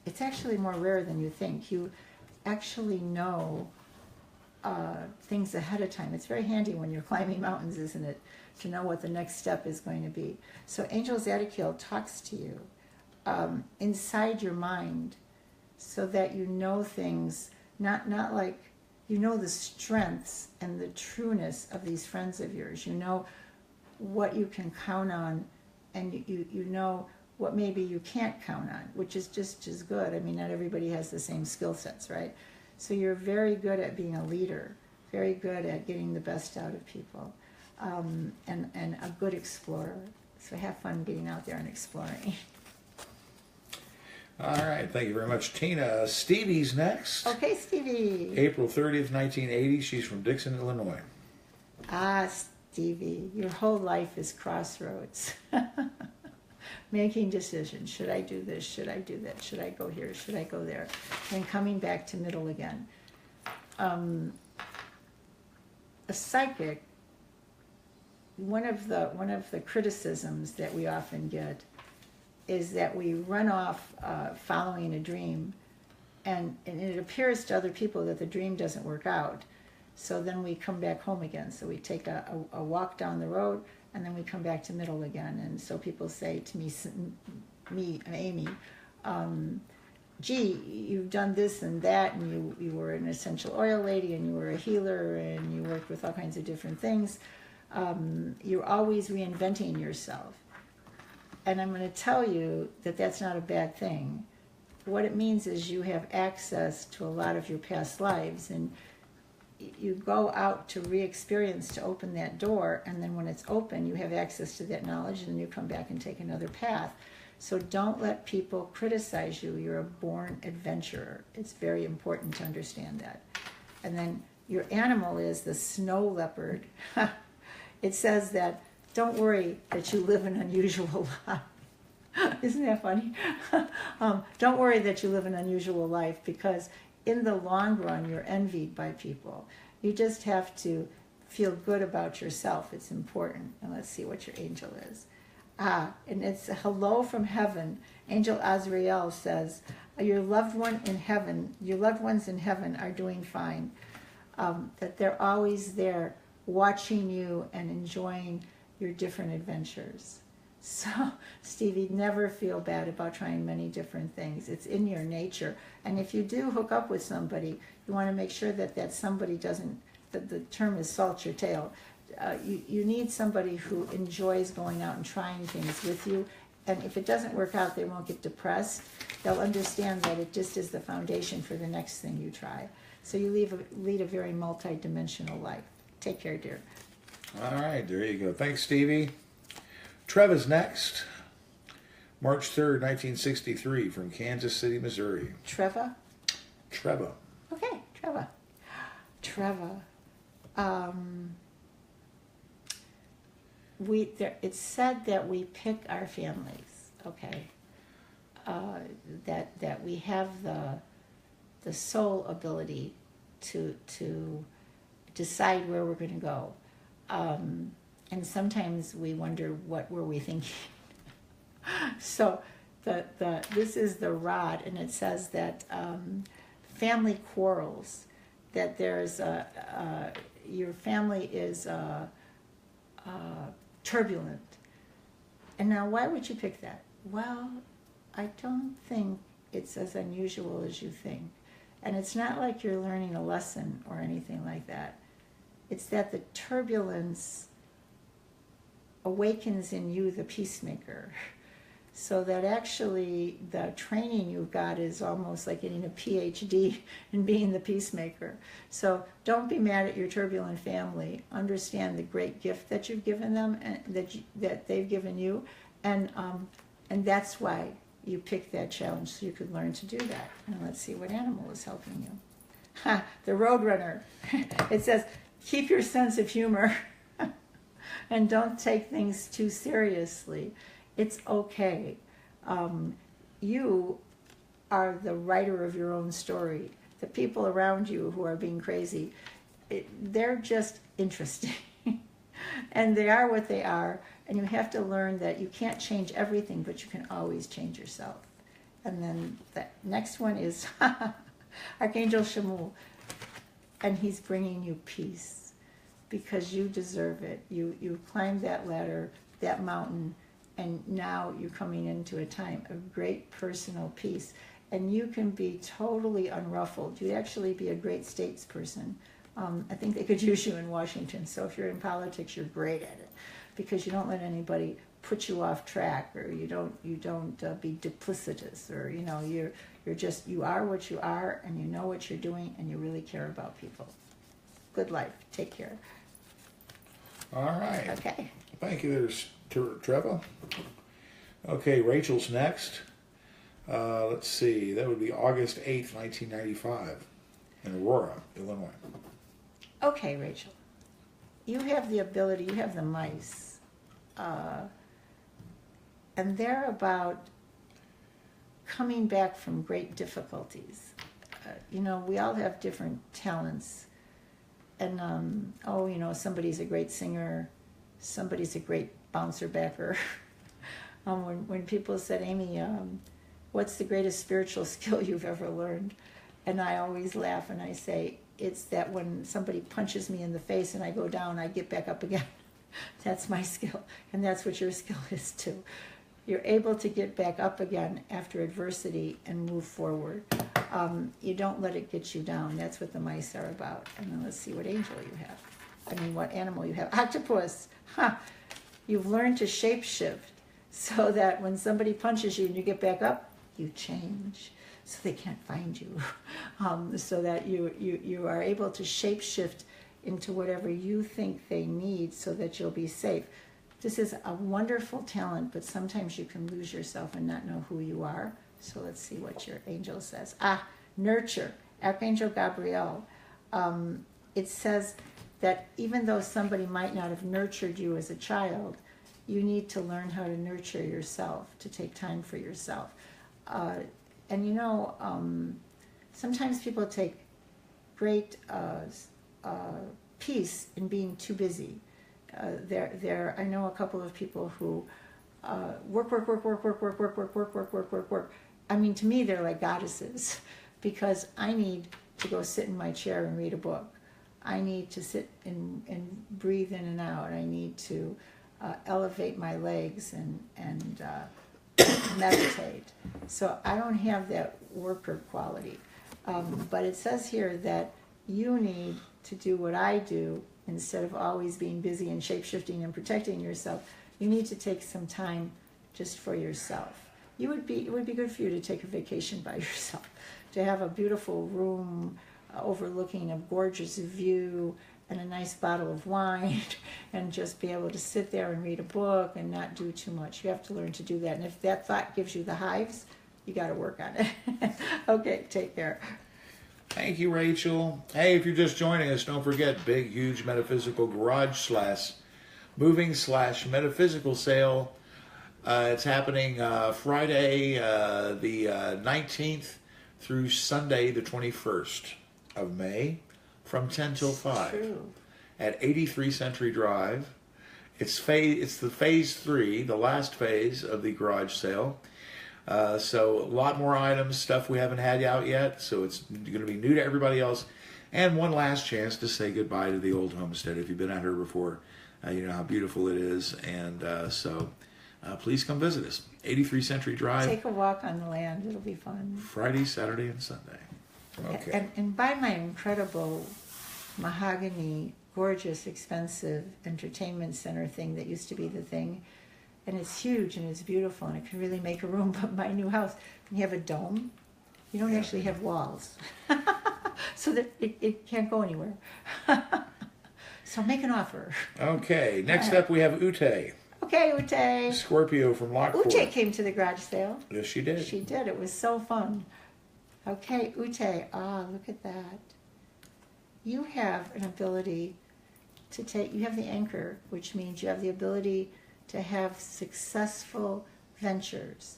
Speaker 2: It's actually more rare than you think. You actually know things ahead of time. It's very handy when you're climbing mountains, isn't it, to know what the next step is going to be. So Angel Zadkiel talks to you inside your mind so that you know things, not like, you know the strengths and the trueness of these friends of yours. You know what you can count on, and you know what maybe you can't count on, which is just as good. I mean, not everybody has the same skill sets, right? So you're very good at being a leader, very good at getting the best out of people, and a good explorer. So have fun getting out there and exploring.
Speaker 1: All right, thank you very much, Tina. Stevie's next.
Speaker 2: Okay, Stevie.
Speaker 1: April 30th, 1980. She's from Dixon, Illinois.
Speaker 2: Ah, Stevie, your whole life is crossroads. Making decisions. Should I do this? Should I do that? Should I go here? Should I go there? And coming back to middle again. A psychic, one of the criticisms that we often get is that we run off following a dream, and it appears to other people that the dream doesn't work out. So then we come back home again. So we take a walk down the road, and then we come back to middle again. And so people say to me, Amy, gee, you've done this and that, and you were an essential oil lady, and you were a healer, and you worked with all kinds of different things. You're always reinventing yourself. And I'm going to tell you that that's not a bad thing. What it means is you have access to a lot of your past lives, and you go out to re-experience, to open that door, and then when it's open, you have access to that knowledge, and then you come back and take another path. So don't let people criticize you. You're a born adventurer. It's very important to understand that. And then your animal is the snow leopard. It says that don't worry that you live an unusual life. Isn't that funny? Don't worry that you live an unusual life, because in the long run, you're envied by people. You just have to feel good about yourself. It's important. And let's see what your angel is. And it's a hello from heaven. Angel Azrael says, your loved ones in heaven are doing fine. That they're always there watching you and enjoying your different adventures. So, Stevie, never feel bad about trying many different things. It's in your nature. And if you do hook up with somebody, you want to make sure that somebody doesn't, the term is salt your tail. You need somebody who enjoys going out and trying things with you. And if it doesn't work out, they won't get depressed. They'll understand that it just is the foundation for the next thing you try. So you lead a very multi-dimensional life. Take care, dear.
Speaker 1: All right, there you go. Thanks, Stevie. Treva's next. March 3rd, 1963, from Kansas City, Missouri.
Speaker 2: Treva?
Speaker 1: Treva.
Speaker 2: Okay, Treva. Treva. It's said that we pick our families, okay? That we have the soul ability to decide where we're going to go. And sometimes we wonder, what were we thinking? So this is the rod, and it says that family quarrels, that there's your family is turbulent. And now, why would you pick that? Well, I don't think it's as unusual as you think. And it's not like you're learning a lesson or anything like that. It's that the turbulence awakens in you the peacemaker. So that actually the training you've got is almost like getting a PhD in being the peacemaker. So don't be mad at your turbulent family. Understand the great gift that you've given them and that they've given you, and that's why you picked that challenge, so you could learn to do that. And let's see what animal is helping you. The Roadrunner. It says, keep your sense of humor and don't take things too seriously. It's okay. You are the writer of your own story. The people around you who are being crazy, they're just interesting. And they are what they are. And you have to learn that you can't change everything, but you can always change yourself. And then the next one is Archangel Shamuel. And he's bringing you peace because you deserve it. You climbed that ladder, that mountain, and now you're coming into a time of great personal peace. And you can be totally unruffled. You'd actually be a great statesperson. I think they could use you in Washington. So if you're in politics, you're great at it because you don't let anybody put you off track, or you don't be duplicitous, or you're just, you are what you are, and you know what you're doing, and you really care about people. Good life. Take care.
Speaker 1: All right.
Speaker 2: Okay.
Speaker 1: Thank you, Trevor. Okay, Rachel's next. Let's see. That would be August 8th, 1995, in Aurora, Illinois.
Speaker 2: Okay, Rachel. You have the ability, you have the mice. And they're about coming back from great difficulties. We all have different talents. And, somebody's a great singer, somebody's a great bouncer backer. When people said, Amy, what's the greatest spiritual skill you've ever learned? And I always laugh and I say, it's that when somebody punches me in the face and I go down, I get back up again. That's my skill. And that's what your skill is too. You're able to get back up again after adversity and move forward. You don't let it get you down. That's what the mice are about. And then let's see what angel you have. What animal you have. Octopus. You've learned to shapeshift so that when somebody punches you and you get back up, you change. So they can't find you. So that you are able to shapeshift into whatever you think they need so that you'll be safe. This is a wonderful talent, but sometimes you can lose yourself and not know who you are. So let's see what your angel says. Nurture. Archangel Gabriel. It says that even though somebody might not have nurtured you as a child, you need to learn how to nurture yourself, to take time for yourself. Sometimes people take great peace in being too busy. I know a couple of people who work. I mean, to me, they're like goddesses because I need to go sit in my chair and read a book. I need to sit and breathe in and out. I need to elevate my legs and meditate. So I don't have that worker quality. But it says here that you need to do what I do instead of always being busy and shape-shifting and protecting yourself. You need to take some time just for yourself. It would be good for you to take a vacation by yourself, to have a beautiful room overlooking a gorgeous view and a nice bottle of wine and just be able to sit there and read a book and not do too much. You have to learn to do that. And if that thought gives you the hives, you got to work on it. Okay, take care.
Speaker 1: Thank you, Rachel. Hey, if you're just joining us, don't forget Big Huge Metaphysical Garage / Moving / Metaphysical Sale. It's happening Friday the 19th through Sunday the 21st of May from 10 till 5
Speaker 2: True.
Speaker 1: at 83 Century Drive. It's the phase 3, the last phase of the garage sale. So a lot more items, stuff we haven't had out yet, so it's going to be new to everybody else. And one last chance to say goodbye to the old homestead. If you've been out here before, you know how beautiful it is. And so please come visit us. 83 Century Drive.
Speaker 2: Take a walk on the land. It'll be fun.
Speaker 1: Friday, Saturday, and Sunday. Okay.
Speaker 2: And buy my incredible mahogany, gorgeous, expensive entertainment center thing that used to be the thing. And it's huge and it's beautiful and it can really make a room. But my new house, you have a dome. You don't actually have walls. So that it can't go anywhere. So make an offer.
Speaker 1: Okay. Next up we have Ute.
Speaker 2: Okay, Ute.
Speaker 1: Scorpio from Lockport.
Speaker 2: Ute came to the garage sale.
Speaker 1: Yes, she did.
Speaker 2: She did. It was so fun. Okay, Ute. Look at that. You have an ability to you have the anchor, which means you have the ability to have successful ventures.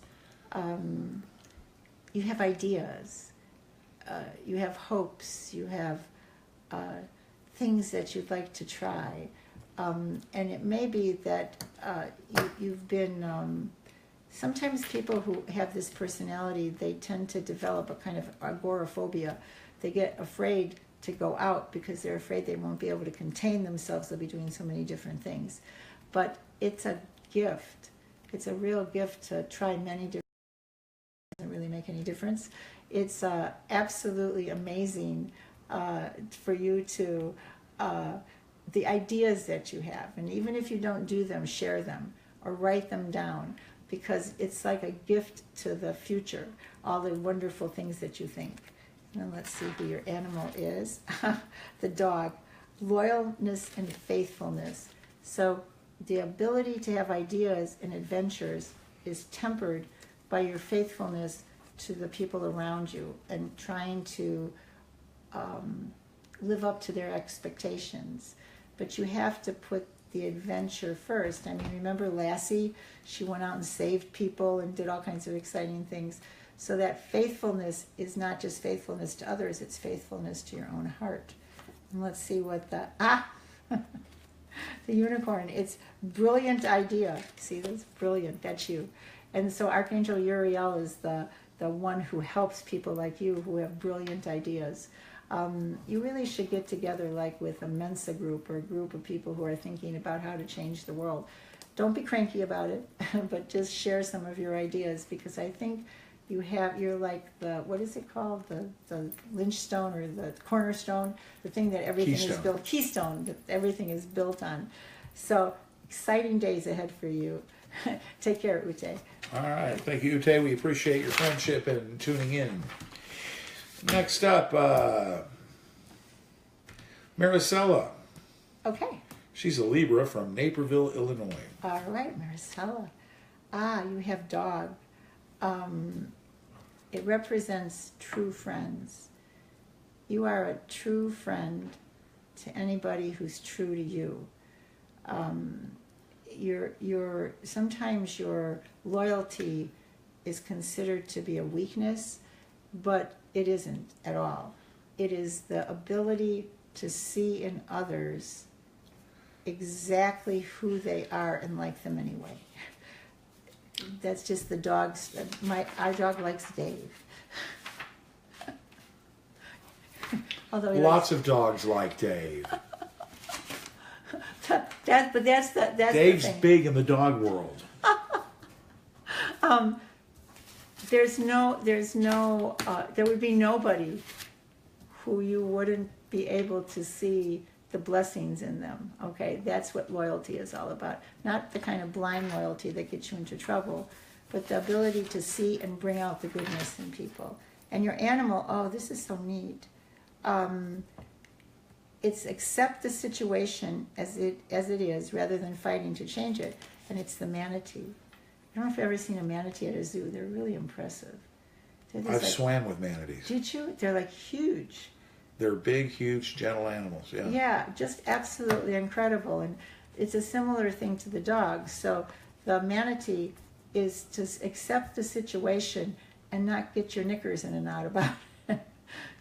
Speaker 2: You have ideas. You have hopes. You have things that you'd like to try. And it may be that you've been, sometimes people who have this personality, they tend to develop a kind of agoraphobia. They get afraid to go out because they're afraid they won't be able to contain themselves. They'll be doing so many different things. But it's a gift. It's a real gift to try many different things. It doesn't really make any difference. It's absolutely amazing for you to, the ideas that you have. And even if you don't do them, share them or write them down, because it's like a gift to the future, all the wonderful things that you think. And let's see who your animal is. The dog. Loyalness and faithfulness. So the ability to have ideas and adventures is tempered by your faithfulness to the people around you and trying to live up to their expectations. But you have to put the adventure first. I mean, remember Lassie? She went out and saved people and did all kinds of exciting things. So that faithfulness is not just faithfulness to others, it's faithfulness to your own heart. And let's see what the unicorn. It's brilliant idea. See, that's brilliant. That's you. And so Archangel Uriel is the one who helps people like you who have brilliant ideas. You really should get together like with a Mensa group or a group of people who are thinking about how to change the world. Don't be cranky about it, but just share some of your ideas, because I think you're like the, what is it called? The lynchstone or the cornerstone, the thing that everything is built, keystone that everything is built on. So exciting days ahead for you. Take care, Ute.
Speaker 1: All right. Thank you, Ute. We appreciate your friendship and tuning in. Next up, Maricela.
Speaker 2: Okay.
Speaker 1: She's a Libra from Naperville, Illinois.
Speaker 2: All right, Maricela. You have dog. It represents true friends. You are a true friend to anybody who's true to you. Sometimes your loyalty is considered to be a weakness, but it isn't at all. It is the ability to see in others exactly who they are and like them anyway. That's just the dog's. Our dog likes Dave. Although
Speaker 1: Lots of dogs like Dave.
Speaker 2: That's
Speaker 1: Dave's
Speaker 2: the thing.
Speaker 1: big in the dog world.
Speaker 2: There would be nobody who you wouldn't be able to see the blessings in them. Okay, that's what loyalty is all about. Not the kind of blind loyalty that gets you into trouble, but the ability to see and bring out the goodness in people. And your animal, oh, this is so neat. It's accept the situation as it is, rather than fighting to change it. And it's the manatee. I don't know if you've ever seen a manatee at a zoo. They're really impressive.
Speaker 1: I've swam with manatees.
Speaker 2: Did you? They're like huge.
Speaker 1: They're big, huge, gentle animals. Yeah.
Speaker 2: Yeah, just absolutely incredible. And it's a similar thing to the dog. So the manatee is to accept the situation and not get your knickers in and out about it.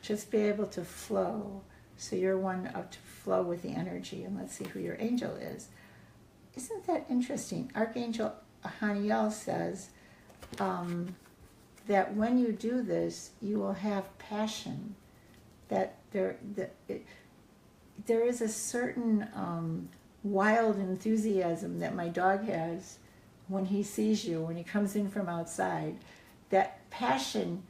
Speaker 2: Just be able to flow. So you're one up to flow with the energy. And let's see who your angel is. Isn't that interesting? Archangel Haniel says that when you do this, you will have passion. That there is a certain wild enthusiasm that my dog has when he sees you, when he comes in from outside. That passion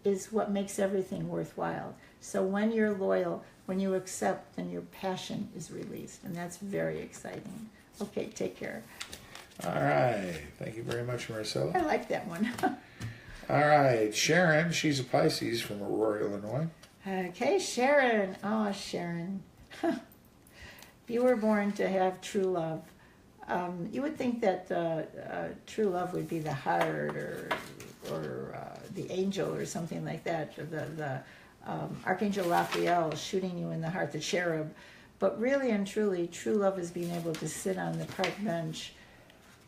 Speaker 2: is what makes everything worthwhile. So when you're loyal, when you accept, then your passion is released. And that's very exciting. Okay, take care.
Speaker 1: All right. Thank you very much, Maricela.
Speaker 2: I like that one.
Speaker 1: All right. Sharon, she's a Pisces from Aurora, Illinois.
Speaker 2: Okay, Sharon. Oh, Sharon. You were born to have true love. You would think that true love would be the heart or the angel or something like that, or the Archangel Raphael shooting you in the heart, the cherub. But really and truly, true love is being able to sit on the park bench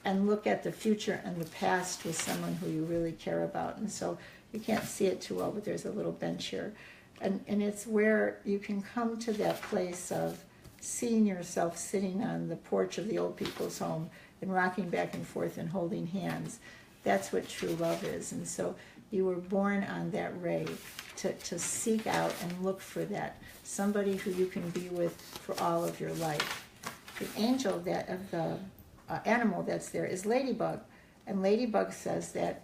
Speaker 2: and look at the future and the past with someone who you really care about. And so you can't see it too well, but there's a little bench here. And it's where you can come to that place of seeing yourself sitting on the porch of the old people's home and rocking back and forth and holding hands. That's what true love is. And so you were born on that ray to seek out and look for that, somebody who you can be with for all of your life. The angel that of the animal that's there is Ladybug. And Ladybug says that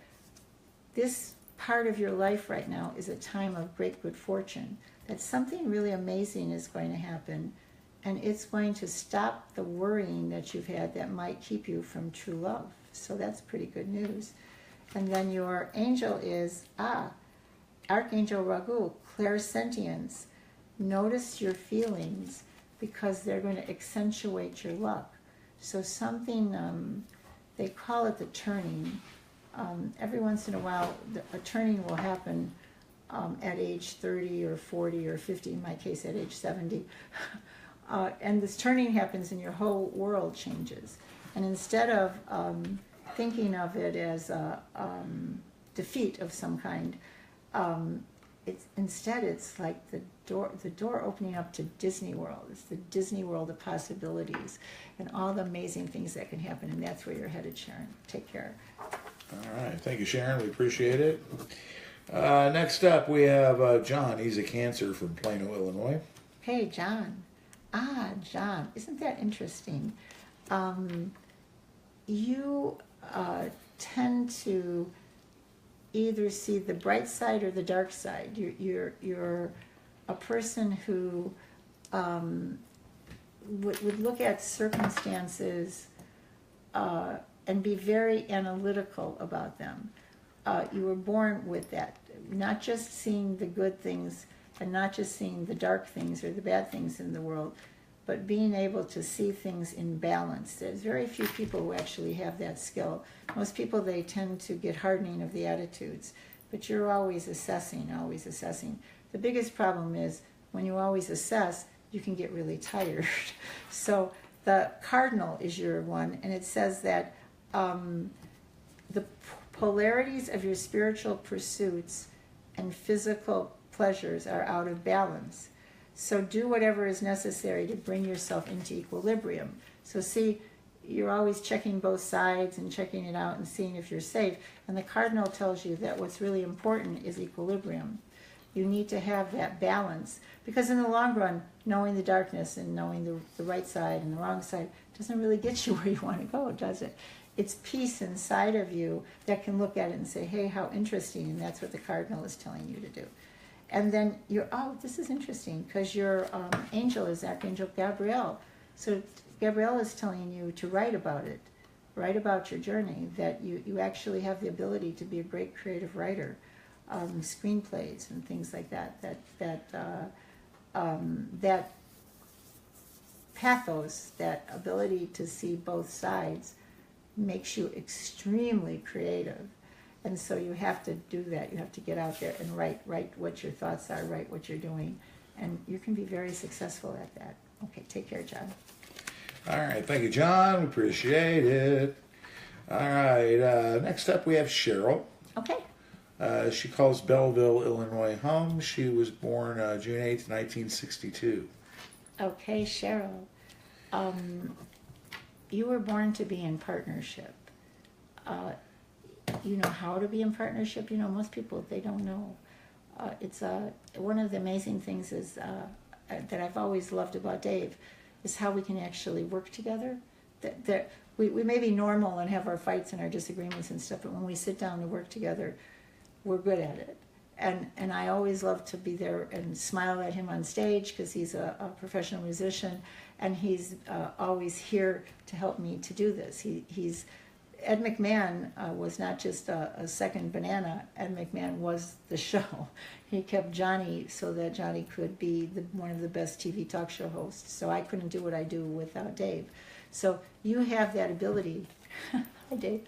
Speaker 2: this part of your life right now is a time of great good fortune, that something really amazing is going to happen, and it's going to stop the worrying that you've had that might keep you from true love. So that's pretty good news. And then your angel is Archangel Ragu, clairsentience. Notice your feelings because they're going to accentuate your luck. So something, they call it the turning. Every once in a while, a turning will happen at age 30 or 40 or 50, in my case at age 70. And this turning happens and your whole world changes. And instead of thinking of it as a defeat of some kind, it's like the door opening up to Disney World. It's the Disney World of possibilities and all the amazing things that can happen, and that's where you're headed, Sharon. Take care.
Speaker 1: All right. Thank you, Sharon. We appreciate it. Next up, we have John. He's a Cancer from Plano, Illinois.
Speaker 2: Hey, John. John. Isn't that interesting? You tend to either see the bright side or the dark side. You're a person who would look at circumstances and be very analytical about them. You were born with that, not just seeing the good things and not just seeing the dark things or the bad things in the world, but being able to see things in balance. There's very few people who actually have that skill. Most people, they tend to get hardening of the attitudes, but you're always assessing, always assessing. The biggest problem is when you always assess, you can get really tired. So the cardinal is your one, and it says that the polarities of your spiritual pursuits and physical pleasures are out of balance. So do whatever is necessary to bring yourself into equilibrium. So see, you're always checking both sides and checking it out and seeing if you're safe. And the cardinal tells you that what's really important is equilibrium. You need to have that balance, because in the long run, knowing the darkness and knowing the right side and the wrong side doesn't really get you where you want to go, does it? It's peace inside of you that can look at it and say, hey, how interesting, and that's what the cardinal is telling you to do. And then you're, this is interesting, because your angel is Archangel Gabriel. So Gabriel is telling you to write about it, write about your journey, that you actually have the ability to be a great creative writer, screenplays and things like that. That pathos, that ability to see both sides, makes you extremely creative. And so you have to do that. You have to get out there and write what your thoughts are, write what you're doing, and you can be very successful at that. Okay, take care, John.
Speaker 1: All right, thank you, John. We appreciate it. All right, next up we have Cheryl.
Speaker 2: Okay.
Speaker 1: She calls Belleville, Illinois home. She was born June 8th, 1962.
Speaker 2: Okay, Cheryl. You were born to be in partnership. You know how to be in partnership. You know, most people, they don't know. It's one of the amazing things is that I've always loved about Dave is how we can actually work together. That we may be normal and have our fights and our disagreements and stuff, but when we sit down to work together, we're good at it. And I always love to be there and smile at him on stage because he's a professional musician, and he's always here to help me to do this. Ed McMahon was not just a second banana. Ed McMahon was the show. He kept Johnny so that Johnny could be one of the best TV talk show hosts. So I couldn't do what I do without Dave. So you have that ability. Hi, Dave.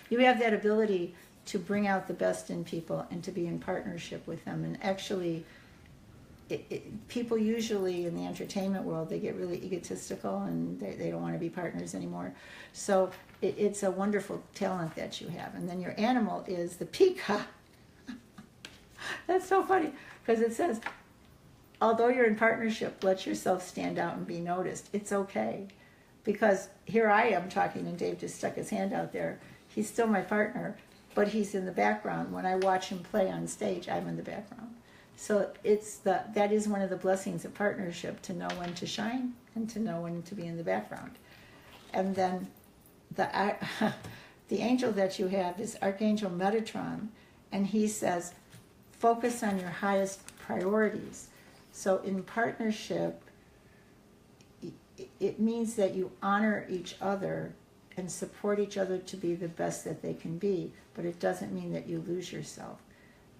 Speaker 2: You have that ability to bring out the best in people and to be in partnership with them. And actually, people usually in the entertainment world, they get really egotistical and they don't want to be partners anymore. So it's a wonderful talent that you have. And then your animal is the peacock. That's so funny because it says, although you're in partnership, let yourself stand out and be noticed. It's okay. Because here I am talking and Dave just stuck his hand out there. He's still my partner, but he's in the background. When I watch him play on stage, I'm in the background. So that is one of the blessings of partnership, to know when to shine and to know when to be in the background. And then the angel that you have is Archangel Metatron, and he says, focus on your highest priorities. So in partnership, it means that you honor each other and support each other to be the best that they can be, but it doesn't mean that you lose yourself.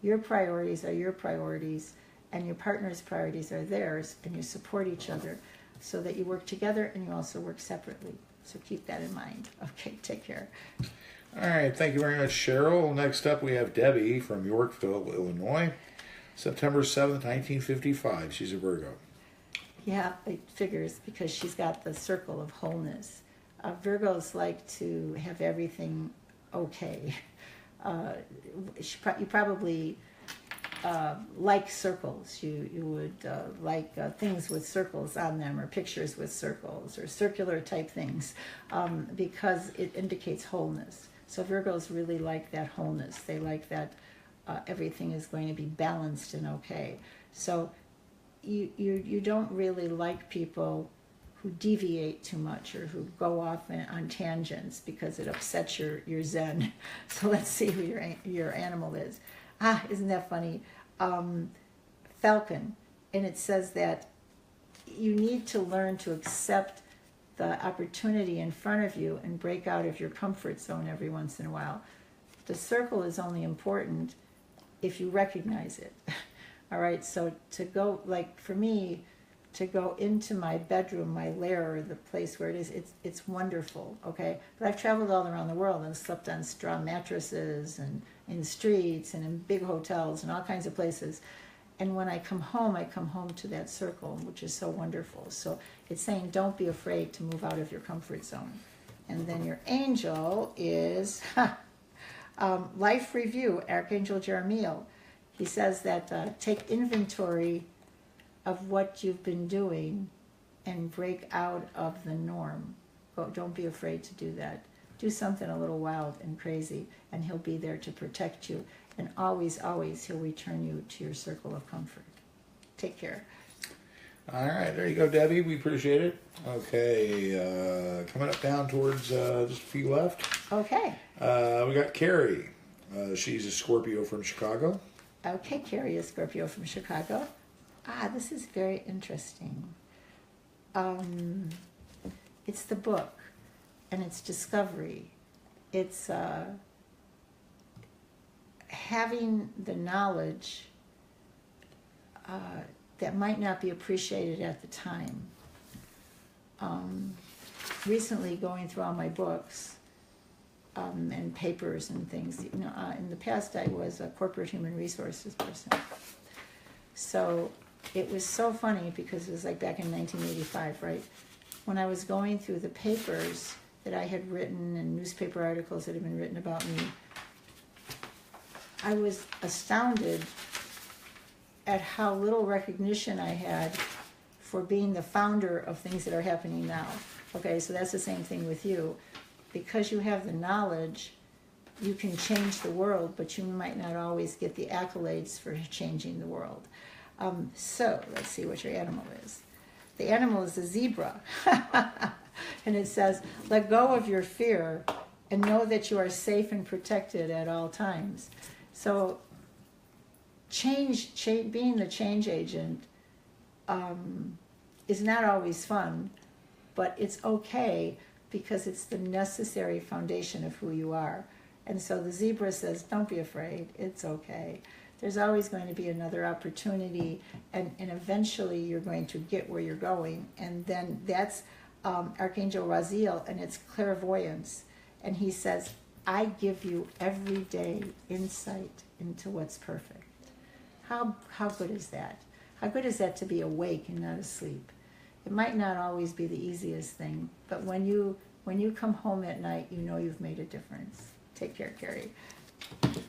Speaker 2: Your priorities are your priorities, and your partner's priorities are theirs, and you support each other so that you work together and you also work separately. So keep that in mind. Okay, take care.
Speaker 1: All right, thank you very much, Cheryl. Next up, we have Debbie from Yorkville, Illinois, September 7th, 1955. She's a Virgo.
Speaker 2: Yeah, it figures, because she's got the circle of wholeness. Virgos like to have everything okay. You probably like circles. You would like things with circles on them, or pictures with circles, or circular type things, because it indicates wholeness. So Virgos really like that wholeness. They like that everything is going to be balanced and okay. So you don't really like people who deviate too much or who go off on tangents, because it upsets your zen. So let's see who your animal is. Isn't that funny? Falcon. And it says that you need to learn to accept the opportunity in front of you and break out of your comfort zone every once in a while. The circle is only important if you recognize it. All right, so to go, like for me, to go into my bedroom, my lair, the place where it is, it's wonderful, okay? But I've traveled all around the world and slept on straw mattresses and in streets and in big hotels and all kinds of places. And when I come home to that circle, which is so wonderful. So it's saying, don't be afraid to move out of your comfort zone. And then your angel is Life Review, Archangel Jeremiel. He says that take inventory of what you've been doing and break out of the norm. Don't be afraid to do that. Do something a little wild and crazy, and he'll be there to protect you. And always, always, he'll return you to your circle of comfort. Take care.
Speaker 1: All right, there you go, Debbie. We appreciate it. Okay, coming up down towards just a few left.
Speaker 2: Okay.
Speaker 1: We got Carrie. She's a Scorpio from Chicago.
Speaker 2: Okay, Carrie, a Scorpio from Chicago. This is very interesting. It's the book, and it's discovery. It's having the knowledge that might not be appreciated at the time. Recently, going through all my books and papers and things, in the past I was a corporate human resources person. So it was so funny, because it was like back in 1985, right? When I was going through the papers that I had written and newspaper articles that had been written about me, I was astounded at how little recognition I had for being the founder of things that are happening now. Okay, so that's the same thing with you. Because you have the knowledge, you can change the world, but you might not always get the accolades for changing the world. So let's see what your animal is. The animal is a zebra. And it says, let go of your fear and know that you are safe and protected at all times. So being the change agent is not always fun, but it's okay, because it's the necessary foundation of who you are. And so the zebra says, don't be afraid, it's okay. There's always going to be another opportunity, and eventually you're going to get where you're going. And then that's Archangel Raziel, and it's clairvoyance. And he says, I give you every day insight into what's perfect. How good is that? How good is that to be awake and not asleep? It might not always be the easiest thing, but when you come home at night, you know you've made a difference. Take care, Carrie.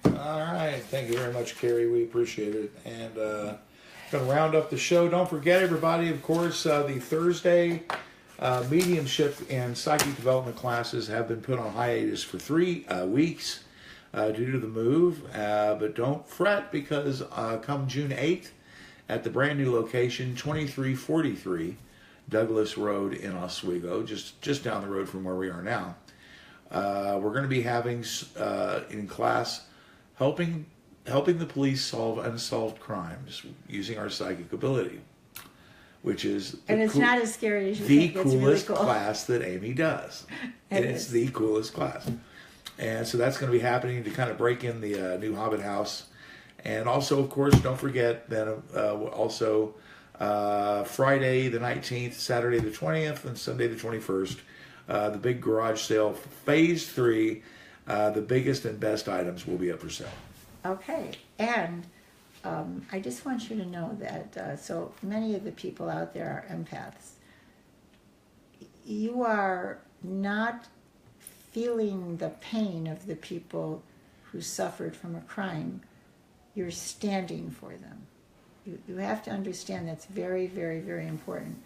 Speaker 1: All right, thank you very much, Carrie. We appreciate it. And Going to round up the show. Don't forget, everybody, of course, the Thursday mediumship and psychic development classes have been put on hiatus for 3 weeks due to the move. But don't fret, because come June 8th at the brand new location, 2343 Douglas Road in Oswego, just down the road from where we are now, we're going to be having in class helping the police solve unsolved crimes using our psychic ability, which is
Speaker 2: And it's not as scary as you
Speaker 1: the
Speaker 2: think. It's really
Speaker 1: coolest
Speaker 2: cool.
Speaker 1: class that Amy does.
Speaker 2: It
Speaker 1: It's
Speaker 2: is.
Speaker 1: the coolest class. And so that's going to be happening to kind of break in the new Hobbit house. And also, of course, don't forget that also Friday the 19th, Saturday the 20th, and Sunday the 21st, the big garage sale, Phase 3, the biggest and best items will be up for sale.
Speaker 2: Okay, and I just want you to know that so many of the people out there are empaths. You are not feeling the pain of the people who suffered from a crime. You're standing for them. You have to understand that's very, very, very important.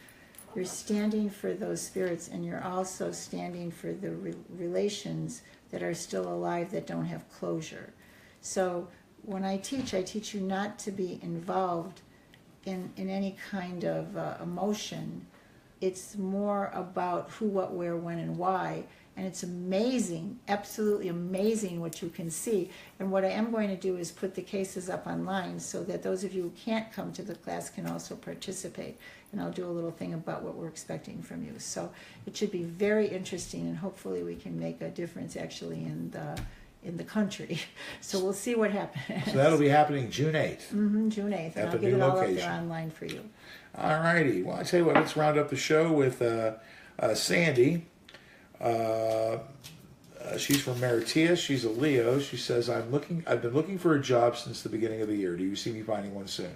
Speaker 2: You're standing for those spirits, and you're also standing for the relations that are still alive that don't have closure. So when I teach you not to be involved in any kind of emotion. It's more about who, what, where, when, and why. And it's amazing, absolutely amazing what you can see. And what I am going to do is put the cases up online so that those of you who can't come to the class can also participate. And I'll do a little thing about what we're expecting from you. So it should be very interesting, and hopefully we can make a difference actually in the country. So we'll see what happens.
Speaker 1: So that'll be happening June 8th.
Speaker 2: June 8th.
Speaker 1: At
Speaker 2: And I'll
Speaker 1: the
Speaker 2: get
Speaker 1: new
Speaker 2: it all
Speaker 1: location.
Speaker 2: up there online for you.
Speaker 1: All righty. Well, I tell you what, let's round up the show with Sandy. She's from Maritia. She's a Leo. She says, I've been looking for a job since the beginning of the year. Do you see me finding one soon?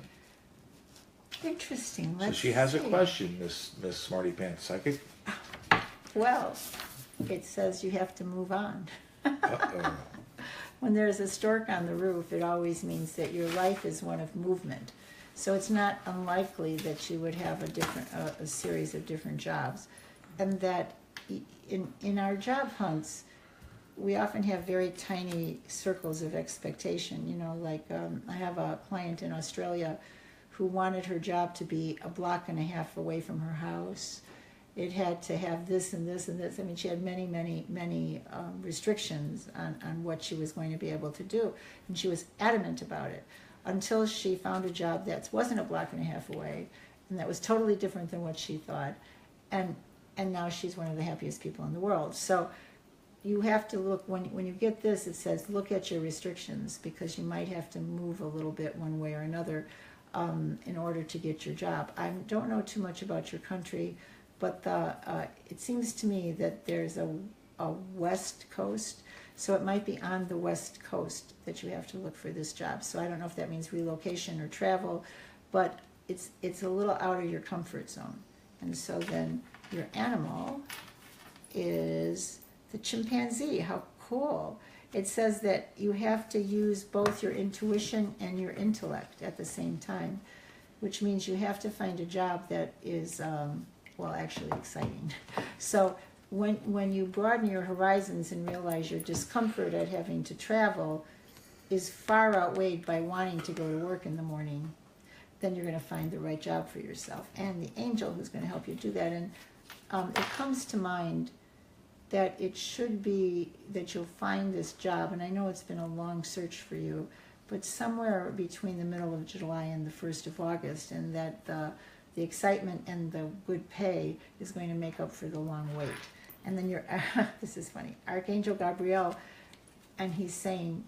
Speaker 2: Interesting.
Speaker 1: So
Speaker 2: Let's
Speaker 1: she has a
Speaker 2: see.
Speaker 1: question, Miss Smarty Pants Psychic.
Speaker 2: Well, it says you have to move on.
Speaker 1: Uh-oh.
Speaker 2: When there's a stork on the roof, it always means that your life is one of movement. So it's not unlikely that you would have a series of different jobs. And that in our job hunts, we often have very tiny circles of expectation. You know, like I have a client in Australia who wanted her job to be a block and a half away from her house. It had to have this and this and this. I mean, she had many, many, many restrictions on what she was going to be able to do. And she was adamant about it until she found a job that wasn't a block and a half away and that was totally different than what she thought. And now she's one of the happiest people in the world. So you have to look, when you get this, it says look at your restrictions, because you might have to move a little bit one way or another in order to get your job. I don't know too much about your country, but it seems to me that there's a west coast, so it might be on the west coast that you have to look for this job. So I don't know if that means relocation or travel, but it's a little out of your comfort zone. And so then your animal is the chimpanzee. How cool. It says that you have to use both your intuition and your intellect at the same time, which means you have to find a job that is, well, actually exciting. So when you broaden your horizons and realize your discomfort at having to travel is far outweighed by wanting to go to work in the morning, then you're going to find the right job for yourself. And the angel who's going to help you do that. And it comes to mind that it should be that you'll find this job, and I know it's been a long search for you, but somewhere between the middle of July and the 1st of August, and that the excitement and the good pay is going to make up for the long wait. And then this is funny, Archangel Gabriel, and he's saying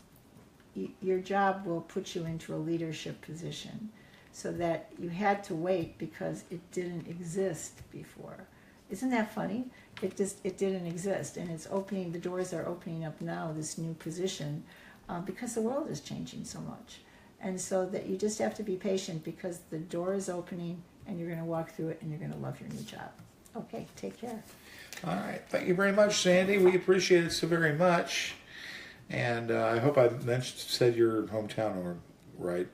Speaker 2: your job will put you into a leadership position, so that you had to wait because it didn't exist before. Isn't that funny? It didn't exist, and it's opening. The doors are opening up now. This new position, because the world is changing so much, and so that you just have to be patient because the door is opening, and you're going to walk through it, and you're going to love your new job. Okay, take care.
Speaker 1: All right. Thank you very much, Sandy. We appreciate it so very much. And I hope I said your hometown right.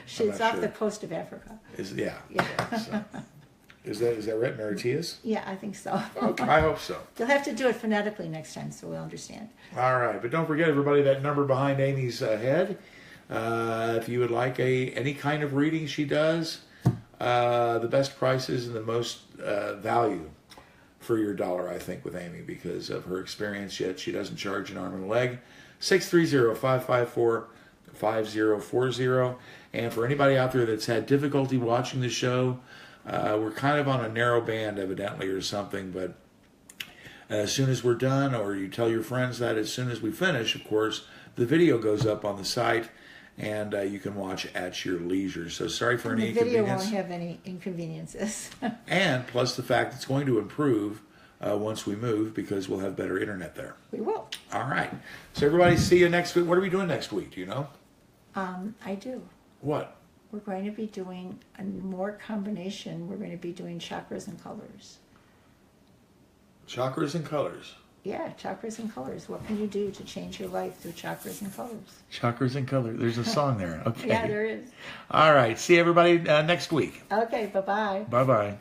Speaker 2: She's
Speaker 1: not
Speaker 2: off
Speaker 1: sure.
Speaker 2: the coast of Africa.
Speaker 1: Yeah.
Speaker 2: Yeah.
Speaker 1: So. Is that right, Mauritius?
Speaker 2: Yeah, I think so.
Speaker 1: Okay, I hope so.
Speaker 2: You'll have to do it phonetically next time so we'll understand.
Speaker 1: All right, but don't forget, everybody, that number behind Amy's head. If you would like any kind of reading she does, the best prices and the most value for your dollar, I think, with Amy, because of her experience. Yet she doesn't charge an arm and a leg. 630-554-5040. And for anybody out there that's had difficulty watching the show, we're kind of on a narrow band, evidently, or something. But as soon as we're done, or you tell your friends that as soon as we finish, of course, the video goes up on the site, and you can watch at your leisure. So sorry for any
Speaker 2: The video
Speaker 1: inconvenience.
Speaker 2: won't have any inconveniences.
Speaker 1: And plus the fact it's going to improve once we move, because we'll have better internet there.
Speaker 2: We will.
Speaker 1: All right. So everybody, see you next week. What are we doing next week? Do you know?
Speaker 2: I do.
Speaker 1: What?
Speaker 2: We're going to be doing a more combination. We're going to be doing chakras and colors.
Speaker 1: Chakras and colors.
Speaker 2: Yeah, chakras and colors. What can you do to change your life through chakras and colors?
Speaker 1: Chakras and colors. There's a song there. Okay.
Speaker 2: Yeah, there is.
Speaker 1: All right. See everybody next week.
Speaker 2: Okay, bye-bye.
Speaker 1: Bye-bye.